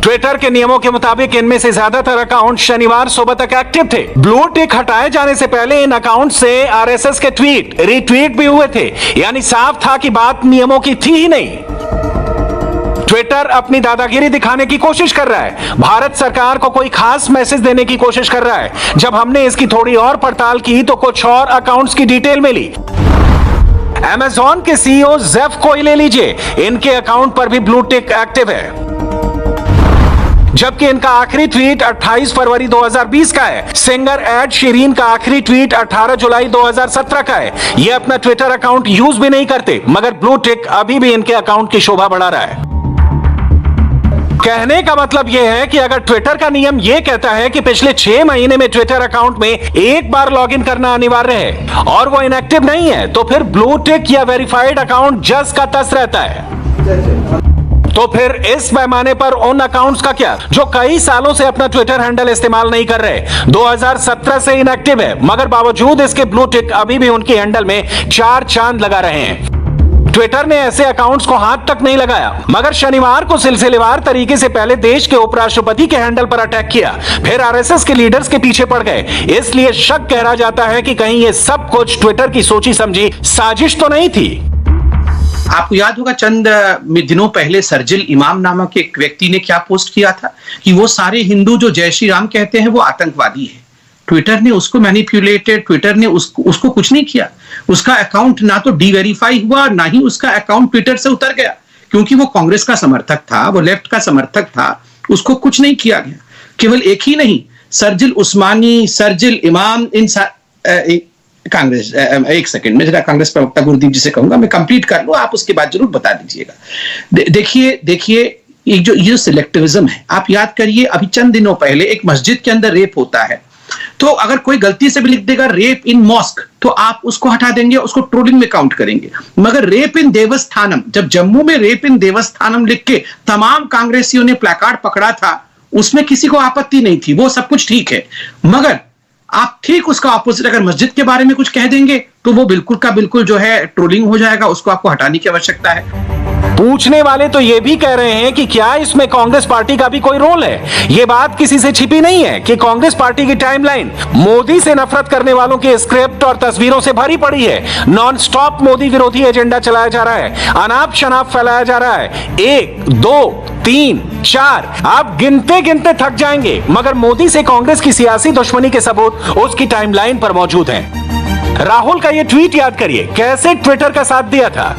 ट्विटर के नियमों के मुताबिक इनमें से ज्यादातर अकाउंट शनिवार सुबह तक एक्टिव थे। ब्लू टिक हटाए जाने से पहले इन अकाउंट से RSS के ट्वीट रीट्वीट भी हुए थे, यानी साफ था कि बात नियमों की थी ही नहीं। ट्विटर अपनी दादागिरी दिखाने की कोशिश कर रहा है, भारत सरकार को कोई खास मैसेज देने की कोशिश कर रहा है। जब हमने इसकी थोड़ी और पड़ताल की तो कुछ और अकाउंट्स की डिटेल मिली। Amazon के CEO जेफ को ही ले लीजिए, इनके अकाउंट पर भी ब्लू टिक एक्टिव है, जबकि इनका आखिरी ट्वीट 28 फरवरी 2020 का है। सिंगर एड शीरीन का आखिरी ट्वीट 18 जुलाई 2017 का है। ये अपना ट्विटर अकाउंट यूज भी नहीं करते, मगर ब्लू टिक अभी भी इनके अकाउंट की शोभा बढ़ा रहा है। कहने का मतलब यह है कि अगर ट्विटर का नियम यह कहता है कि पिछले 6 महीने में ट्विटर अकाउंट में एक बार लॉगिन करना अनिवार्य है और वो इनएक्टिव नहीं है, तो फिर ब्लू टिक या वेरीफाइड अकाउंट जस का तस रहता है। तो फिर इस पैमाने पर उन अकाउंट्स का क्या जो कई सालों से अपना ट्विटर हैंडल इस्तेमाल नहीं कर रहे, 2017 से इनएक्टिव है, मगर बावजूद इसके ब्लू टिक अभी भी उनके हैंडल में 4 चांद लगा रहे हैं। ट्विटर ने ऐसे अकाउंट्स को हाथ तक नहीं लगाया, मगर शनिवार को सिलसिलेवार तरीके से पहले देश के उपराष्ट्रपति के हैंडल पर अटैक किया, फिर RSS के लीडर्स के पीछे पड़ गए। इसलिए शक कह जाता है कि कहीं ये सब कुछ ट्विटर की सोची समझी साजिश तो नहीं थी। आपको याद होगा चंद दिनों पहले सरजिल इमाम नामक एक व्यक्ति ने क्या पोस्ट किया था कि वो सारे हिंदू जो जय श्री राम कहते हैं वो आतंकवादी है। ट्विटर ने उसको मैनिपुलेटेड, ट्विटर ने उसको कुछ नहीं किया। उसका अकाउंट ना तो डी-वेरीफाई हुआ, ना ही उसका अकाउंट ट्विटर से उतर गया, क्योंकि वो कांग्रेस का समर्थक था, वो लेफ्ट का समर्थक था, उसको कुछ नहीं किया गया। केवल एक ही नहीं, सरजिल उस्मानी, सरजिल इमाम, इन कांग्रेस, एक सेकंड में जरा कांग्रेस प्रवक्ता गुरदीप जी से कहूंगा, मैं कंप्लीट कर लूं, आप उसके बाद जरूर बता दीजिएगा। देखिए ये सिलेक्टिविज्म है। आप याद करिए, अभी चंद दिनों पहले एक मस्जिद के अंदर रेप होता है, तो अगर कोई गलती से भी लिख देगा रेप इन मॉस्क, तो आप उसको हटा देंगे, उसको ट्रोलिंग में काउंट करेंगे। मगर रेप इन देवस्थानम, जब जम्मू में रेप इन देवस्थानम लिख के तमाम कांग्रेसियों ने प्लैकार्ड पकड़ा था, उसमें किसी को आपत्ति नहीं थी, वो सब कुछ ठीक है। मगर आप ठीक उसका ऑपोजिट अगर मस्जिद के बारे में कुछ कह देंगे तो वो बिल्कुल का बिल्कुल जो है ट्रोलिंग हो जाएगा, उसको आपको हटाने की आवश्यकता है। पूछने वाले तो ये भी कह रहे हैं कि क्या इसमें कांग्रेस पार्टी का भी कोई रोल है। ये बात किसी से छिपी नहीं है कि कांग्रेस पार्टी की टाइमलाइन मोदी से नफरत करने वालों के स्क्रिप्ट और तस्वीरों से भरी पड़ी है। नॉन स्टॉप मोदी विरोधी एजेंडा चलाया जा रहा है, अनाप शनाप फैलाया जा रहा है। 1 2 3 4 आप गिनते गिनते थक जाएंगे, मगर मोदी से कांग्रेस की सियासी दुश्मनी के सबूत उसकी टाइमलाइन पर मौजूद हैं। राहुल का यह ट्वीट याद करिए, कैसे ट्विटर का साथ दिया था।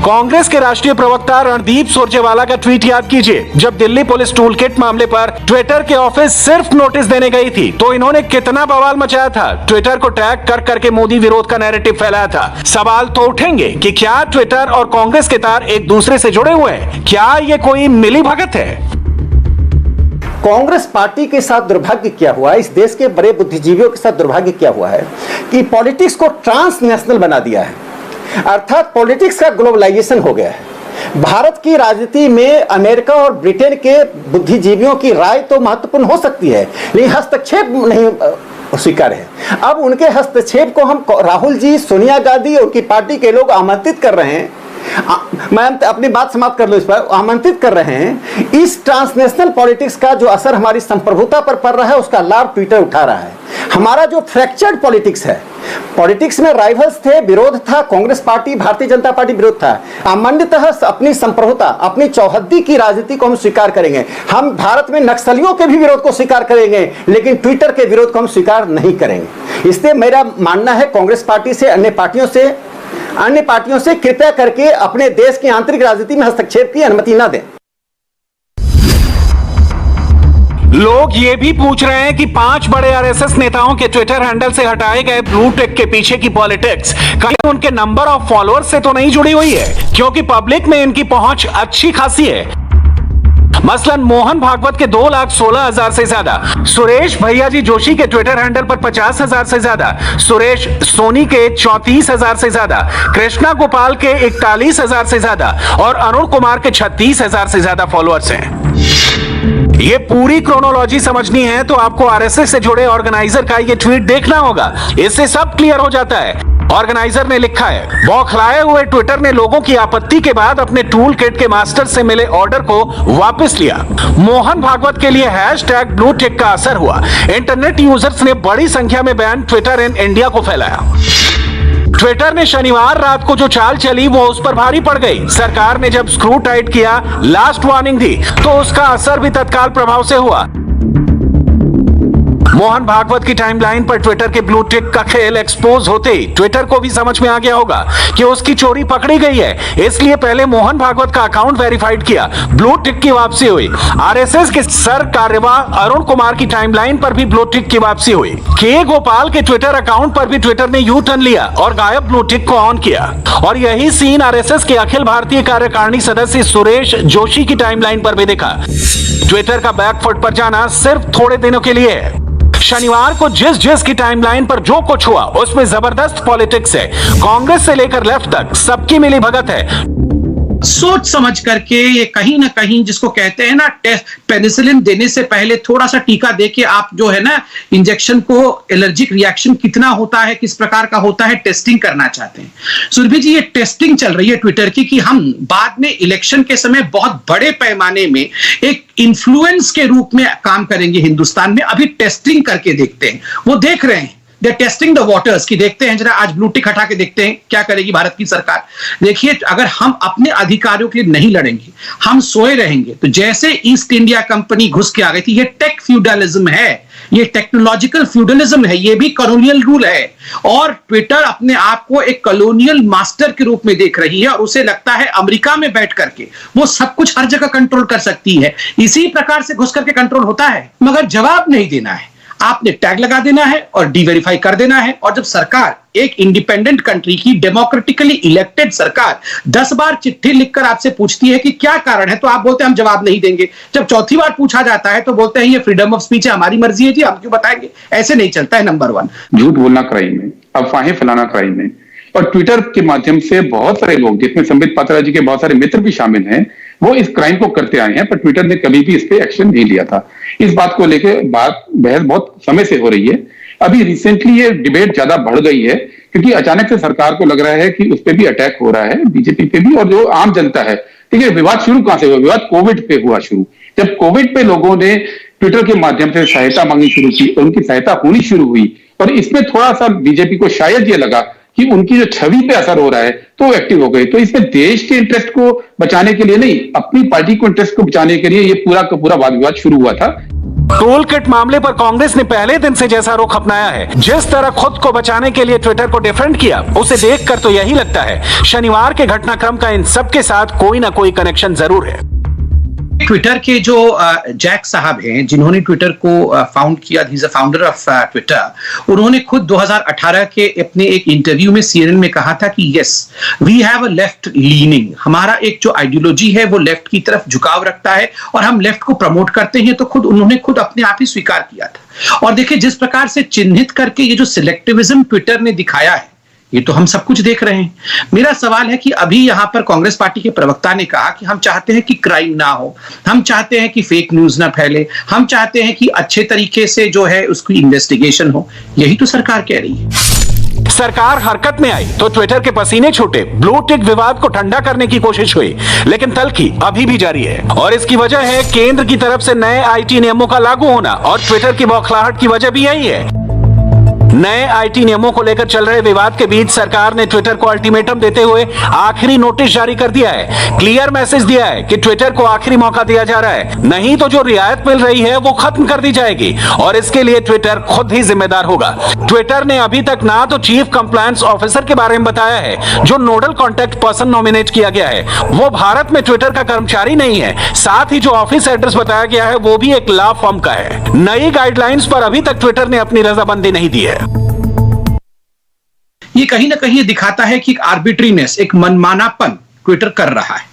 कांग्रेस के राष्ट्रीय प्रवक्ता रणदीप सुरजेवाला का ट्वीट याद कीजिए, जब दिल्ली पुलिस टूल किट मामले पर ट्विटर के ऑफिस सिर्फ नोटिस देने गई थी तो इन्होंने कितना बवाल मचाया था। ट्विटर को टैग कर करके मोदी विरोध का नैरेटिव फैलाया था। सवाल तो उठेंगे कि क्या ट्विटर और कांग्रेस के तार एक दूसरे से जुड़े हुए हैं? क्या ये कोई मिलीभगत है? कांग्रेस पार्टी के साथ दुर्भाग्य क्या हुआ, इस देश के बड़े बुद्धिजीवियों के साथ दुर्भाग्य क्या हुआ है कि पॉलिटिक्स को ट्रांसनेशनल बना दिया है, अर्थात पॉलिटिक्स का ग्लोबलाइजेशन हो गया है। भारत की राजनीति में अमेरिका और ब्रिटेन के बुद्धिजीवियों की राय तो महत्वपूर्ण हो सकती है, लेकिन हस्तक्षेप नहीं स्वीकार है। अब उनके हस्तक्षेप को हम राहुल जी, सोनिया गांधी और उनकी पार्टी के लोग आमंत्रित कर रहे हैं। मैं अपनी बात समाप्त कर लूं, इस पर आमंत्रित कर रहे हैं। इस ट्रांसनेशनल पॉलिटिक्स का जो असर हमारी संप्रभुता पर पड़ रहा है, उसका लाभ ट्विटर उठा रहा है। हमारा जो फ्रैक्चर्ड पॉलिटिक्स है, पॉलिटिक्स में राइवल्स थे, विरोध था, कांग्रेस पार्टी, भारतीय जनता पार्टी विरोध था। सामान्यतः अपनी संप्रभुता, अपनी चौहद्दी की राजनीति को हम स्वीकार करेंगे। हम भारत में नक्सलियों के भी विरोध को स्वीकार करेंगे, लेकिन ट्विटर के विरोध को हम स्वीकार नहीं करेंगे। इसलिए मेरा मानना है कांग्रेस पार्टी से, अन्य पार्टियों से कृपया करके अपने देश की आंतरिक राजनीति में हस्तक्षेप की अनुमति न दें। लोग ये भी पूछ रहे हैं कि 5 बड़े आरएसएस नेताओं के ट्विटर हैंडल से हटाए गए ब्लू टिक के पीछे की पॉलिटिक्स कहीं उनके नंबर ऑफ फॉलोअर्स से तो नहीं जुड़ी हुई है, क्योंकि पब्लिक में इनकी पहुंच अच्छी खासी है। मसलन मोहन भागवत के 2,16,000 से ज्यादा, सुरेश भैयाजी जोशी के ट्विटर हैंडल पर 50,000 से ज्यादा, सुरेश सोनी के 34,000 से ज्यादा, कृष्णा गोपाल के 41,000 से ज्यादा और अरुण कुमार के 36,000 से ज्यादा फॉलोअर्स हैं। ये पूरी क्रोनोलॉजी समझनी है तो आपको आरएसएस से जुड़े ऑर्गेनाइजर का ये ट्वीट देखना होगा, इससे सब क्लियर हो जाता है। ऑर्गेनाइजर ने लिखा है, बौखलाए हुए ट्विटर ने लोगों की आपत्ति के बाद अपने टूल किट के मास्टर से मिले ऑर्डर को वापस लिया। मोहन भागवत के लिए हैशटैग ब्लू टिक का असर हुआ। इंटरनेट यूजर्स ने बड़ी संख्या में बैन ट्विटर इन इंडिया को फैलाया। ट्विटर ने शनिवार रात को जो चाल चली वो उस पर भारी पड़ गई। सरकार ने जब स्क्रू टाइट किया, लास्ट वार्निंग दी, तो उसका असर भी तत्काल प्रभाव से हुआ। मोहन भागवत की टाइमलाइन पर ट्विटर के ब्लू टिक का खेल एक्सपोज होते ही ट्विटर को भी समझ में आ गया होगा कि उसकी चोरी पकड़ी गई है, इसलिए पहले मोहन भागवत का अकाउंट वेरीफाइड किया, ब्लू टिक की वापसी हुई। आरएसएस के सर कार्यवाह अरुण कुमार की टाइमलाइन पर भी ब्लू टिक की वापसी हुई। के गोपाल के ट्विटर अकाउंट पर भी ट्विटर ने यू टर्न लिया और गायब ब्लू टिक को ऑन किया। और यही सीन आरएसएस के अखिल भारतीय कार्यकारिणी सदस्य सुरेश जोशी की टाइमलाइन पर भी दिखा। ट्विटर का बैकफुट पर जाना सिर्फ थोड़े दिनों के लिए है। शनिवार को जिस की टाइमलाइन पर जो कुछ हुआ उसमें जबरदस्त पॉलिटिक्स है। कांग्रेस से लेकर लेफ्ट तक सबकी मिलीभगत है। सोच समझ करके ये कहीं ना कहीं जिसको कहते हैं ना पेनिसिलिन देने से पहले थोड़ा सा टीका देके आप जो है ना इंजेक्शन को एलर्जिक रिएक्शन कितना होता है, किस प्रकार का होता है, टेस्टिंग करना चाहते हैं। सुरभि जी, ये टेस्टिंग चल रही है ट्विटर की कि हम बाद में इलेक्शन के समय बहुत बड़े पैमाने में एक इन्फ्लुएंस के रूप में काम करेंगे हिंदुस्तान में। अभी टेस्टिंग करके देखते हैं, वो देख रहे हैं, दे टेस्टिंग द वाटर्स की देखते हैं जरा आज ब्लू टिक हटा के देखते हैं क्या करेगी भारत की सरकार। देखिए, अगर हम अपने अधिकारों के लिए नहीं लड़ेंगे, हम सोए रहेंगे, तो जैसे ईस्ट इंडिया कंपनी घुस के आ गई थी, ये टेक फ्यूडलिज्म है, ये टेक्नोलॉजिकल फ्यूडलिज्म है, ये भी कॉलोनियल रूल है। और ट्विटर अपने आप को एक कॉलोनियल मास्टर के रूप में देख रही है और उसे लगता है अमेरिका में बैठ करके वो सब कुछ हर जगह कंट्रोल कर सकती है। इसी प्रकार से घुस करके कंट्रोल होता है, मगर जवाब नहीं देना है, आपने टैग लगा देना है और डीवेरीफाई कर देना है। और जब सरकार, एक इंडिपेंडेंट कंट्री की डेमोक्रेटिकली इलेक्टेड सरकार 10 बार चिट्ठी लिखकर आपसे पूछती है कि क्या कारण है, तो आप बोलते हैं हम जवाब नहीं देंगे। जब चौथी बार पूछा जाता है तो बोलते हैं ये फ्रीडम ऑफ स्पीच है, हमारी मर्जी है जी, हम क्यों बताएंगे। ऐसे नहीं चलता है। नंबर 1, झूठ बोलना क्राइम है, अफवाहें फैलाना क्राइम है। और ट्विटर के माध्यम से बहुत सारे लोग, जिसमें संबित पात्रा जी के बहुत सारे मित्र भी शामिल हैं, वो इस क्राइम को करते आए हैं, पर ट्विटर ने कभी भी इस पे एक्शन नहीं लिया था। इस बात को लेकर बहस बहुत समय से हो रही है, अभी रिसेंटली ये डिबेट ज्यादा बढ़ गई है क्योंकि अचानक से सरकार को लग रहा है कि उस पर भी अटैक हो रहा है, बीजेपी पे भी, और जो आम जनता है। ठीक है, विवाद शुरू कहां से हुआ? विवाद कोविड पे हुआ शुरू। जब कोविड पे लोगों ने ट्विटर के माध्यम से सहायता मांगनी शुरू की और उनकी सहायता होनी शुरू हुई, और इसमें थोड़ा सा बीजेपी को शायद ये लगा कि उनकी जो छवि पे असर हो रहा है तो वो एक्टिव हो गई। तो इसमें देश के इंटरेस्ट को बचाने के लिए नहीं, अपनी पार्टी को इंटरेस्ट को बचाने के लिए ये पूरा का पूरा वाद विवाद शुरू हुआ था। टूल किट मामले पर कांग्रेस ने पहले दिन से जैसा रुख अपनाया है, जिस तरह खुद को बचाने के लिए ट्विटर को डिफेंड किया, उसे देखकर तो यही लगता है शनिवार के घटनाक्रम का इन सब के साथ कोई ना कोई कनेक्शन जरूर है। ट्विटर के जो जैक साहब हैं, जिन्होंने ट्विटर को फाउंड किया, he is a founder of Twitter, उन्होंने खुद 2018 के अपने एक इंटरव्यू में सीएनएन में कहा था कि yes we have a left leaning, हमारा एक जो आइडियोलॉजी है वो लेफ्ट की तरफ झुकाव रखता है और हम लेफ्ट को प्रमोट करते हैं। तो उन्होंने खुद अपने आप ही स्वीकार किया था। और देखिए, जिस प्रकार से चिन्हित करके ये जो सिलेक्टिविज्म ट्विटर ने दिखाया है, ये तो हम सब कुछ देख रहे हैं। मेरा सवाल है कि अभी यहां पर कांग्रेस पार्टी के प्रवक्ता ने कहा कि हम चाहते हैं कि क्राइम ना हो, हम चाहते हैं कि फेक न्यूज ना फैले, हम चाहते हैं कि अच्छे तरीके से जो है उसकी इन्वेस्टिगेशन हो। यही तो सरकार कह रही है। सरकार हरकत में आई तो ट्विटर के पसीने छूटे, ब्लू टिक विवाद को ठंडा करने की कोशिश हुई, लेकिन तल्खी अभी भी जारी है। और इसकी वजह है केंद्र की तरफ से नए आईटी नियमों का लागू होना, और ट्विटर की बौखलाहट की वजह भी यही है। नए आईटी नियमों को लेकर चल रहे विवाद के बीच सरकार ने ट्विटर को अल्टीमेटम देते हुए आखिरी नोटिस जारी कर दिया है। क्लियर मैसेज दिया है कि ट्विटर को आखिरी मौका दिया जा रहा है, नहीं तो जो रियायत मिल रही है वो खत्म कर दी जाएगी, और इसके लिए ट्विटर खुद ही जिम्मेदार होगा। ट्विटर ने अभी तक ना तो चीफ कंप्लायंस ऑफिसर के बारे में बताया है, जो नोडल कॉन्टैक्ट पर्सन नॉमिनेट किया गया है वो भारत में ट्विटर का कर्मचारी नहीं है, साथ ही जो ऑफिस एड्रेस बताया गया है वो भी एक लॉ फर्म का है। नई गाइडलाइंस पर अभी तक ट्विटर ने अपनी रजामंदी नहीं दी है। ये कहीं ना कहीं दिखाता है कि एक आर्बिट्रीनेस, एक मनमानापन ट्विटर कर रहा है।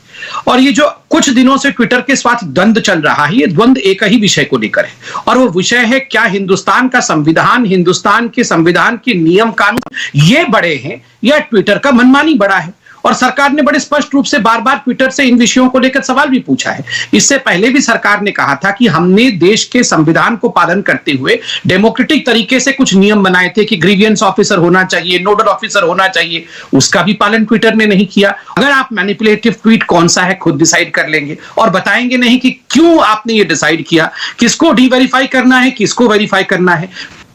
और ये जो कुछ दिनों से ट्विटर के साथ द्वंद्व चल रहा है, ये द्वंद्व एक ही विषय को लेकर है, और वो विषय है क्या हिंदुस्तान का संविधान, हिंदुस्तान के संविधान के नियम कानून ये बड़े हैं या ट्विटर का मनमानी बड़ा है। और सरकार ने बड़े स्पष्ट रूप से बार बार ट्विटर से इन विषयों को लेकर सवाल भी पूछा है। इससे पहले भी सरकार ने कहा था कि हमने देश के संविधान को पालन करते हुए डेमोक्रेटिक तरीके से कुछ नियम बनाए थे कि ग्रीवियंस ऑफिसर होना चाहिए, नोडल ऑफिसर होना चाहिए, उसका भी पालन ट्विटर ने नहीं किया। अगर आप मैनिपुलेटिव ट्वीट कौन सा है खुद डिसाइड कर लेंगे और बताएंगे नहीं कि क्यों आपने ये डिसाइड किया, किसको डीवेरीफाई करना है, किसको वेरीफाई करना है,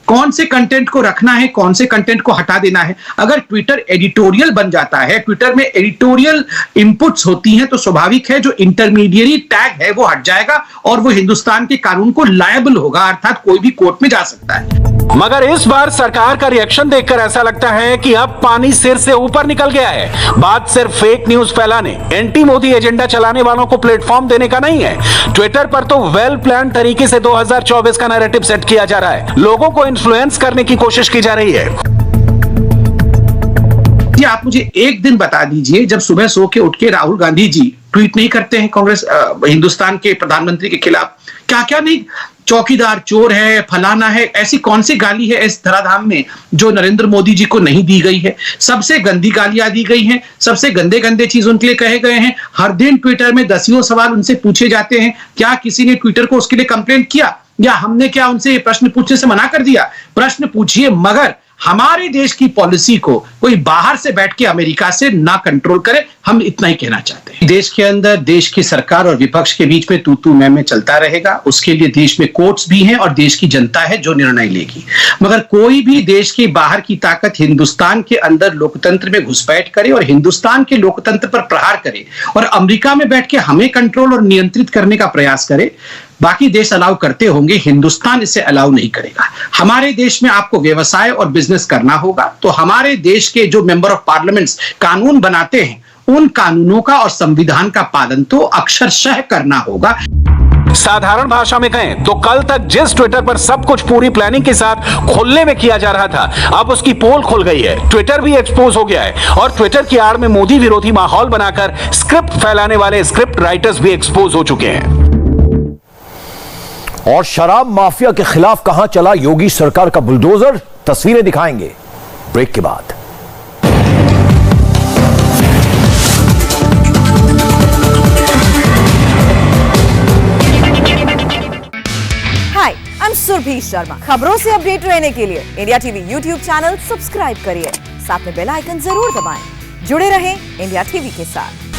कौन से कंटेंट को रखना है, कौन से कंटेंट को हटा देना है। अगर ट्विटर एडिटोरियल बन जाता है, ट्विटर में एडिटोरियल इनपुट्स होती हैं, तो स्वाभाविक है जो इंटरमीडिएरी टैग है वो हट जाएगा और वो हिंदुस्तान के कानून को लायबल होगा, अर्थात कोई भी कोर्ट में जा सकता है। मगर इस बार सरकार का रिएक्शन देखकर ऐसा लगता है कि अब पानी सिर से ऊपर निकल गया है। बात सिर्फ फेक न्यूज फैलाने, एंटी मोदी एजेंडा चलाने वालों को प्लेटफॉर्म देने का नहीं है। ट्विटर पर तो वेल प्लान तरीके से 2024 का नैरेटिव सेट किया जा रहा है, लोगों को इन्फ्लुएंस करने की कोशिश की जा रही है। आप मुझे एक दिन बता दीजिए जब सुबह सो के उठ के राहुल गांधी जी ट्वीट नहीं करते हैं कांग्रेस हिंदुस्तान के प्रधानमंत्री के खिलाफ, क्या क्या नहीं, चौकीदार चोर है, फलाना है, ऐसी कौन सी गाली है इस धराधाम में जो नरेंद्र मोदी जी को नहीं दी गई है। सबसे गंदी गालियां दी गई हैं, सबसे गंदे गंदे चीज उनके लिए कहे गए हैं। हर दिन ट्विटर में दसियों सवाल उनसे पूछे जाते हैं। क्या किसी ने ट्विटर को उसके लिए कंप्लेंट किया या हमने क्या उनसे प्रश्न पूछने से मना कर दिया? प्रश्न पूछिए, मगर हमारे देश की पॉलिसी को कोई बाहर से बैठ के अमेरिका से ना कंट्रोल करे, हम इतना ही कहना चाहते हैं। देश के अंदर देश की सरकार और विपक्ष के बीच में तू मैं चलता रहेगा। उसके लिए देश में कोर्ट्स भी हैं और देश की जनता है जो निर्णय लेगी। मगर कोई भी देश के बाहर की ताकत हिंदुस्तान के अंदर लोकतंत्र में घुसपैठ करे और हिंदुस्तान के लोकतंत्र पर प्रहार करे और अमेरिका में बैठ के हमें कंट्रोल और नियंत्रित करने का प्रयास करे, बाकी देश अलाउ करते होंगे, हिंदुस्तान इसे अलाउ नहीं करेगा। हमारे देश में आपको व्यवसाय और बिजनेस करना होगा, तो हमारे देश के जो मेंबर ऑफ पार्लियामेंट्स कानून बनाते हैं उन कानूनों का और संविधान का पालन तो अक्षरशः करना होगा। साधारण भाषा में कहें तो कल तक जिस ट्विटर पर सब कुछ पूरी प्लानिंग के साथ खुले में किया जा रहा था, अब उसकी पोल खुल गई है। ट्विटर भी एक्सपोज हो गया है और ट्विटर की आड़ में मोदी विरोधी माहौल बनाकर स्क्रिप्ट फैलाने वाले स्क्रिप्ट राइटर्स भी एक्सपोज हो चुके हैं। और शराब माफिया के खिलाफ कहां चला योगी सरकार का बुलडोजर, तस्वीरें दिखाएंगे ब्रेक के बाद। हाय, आई एम सुरभि शर्मा। खबरों से अपडेट रहने के लिए India TV YouTube channel subscribe करिए, साथ में बेल आइकन जरूर दबाएं। जुड़े रहें इंडिया टीवी के साथ।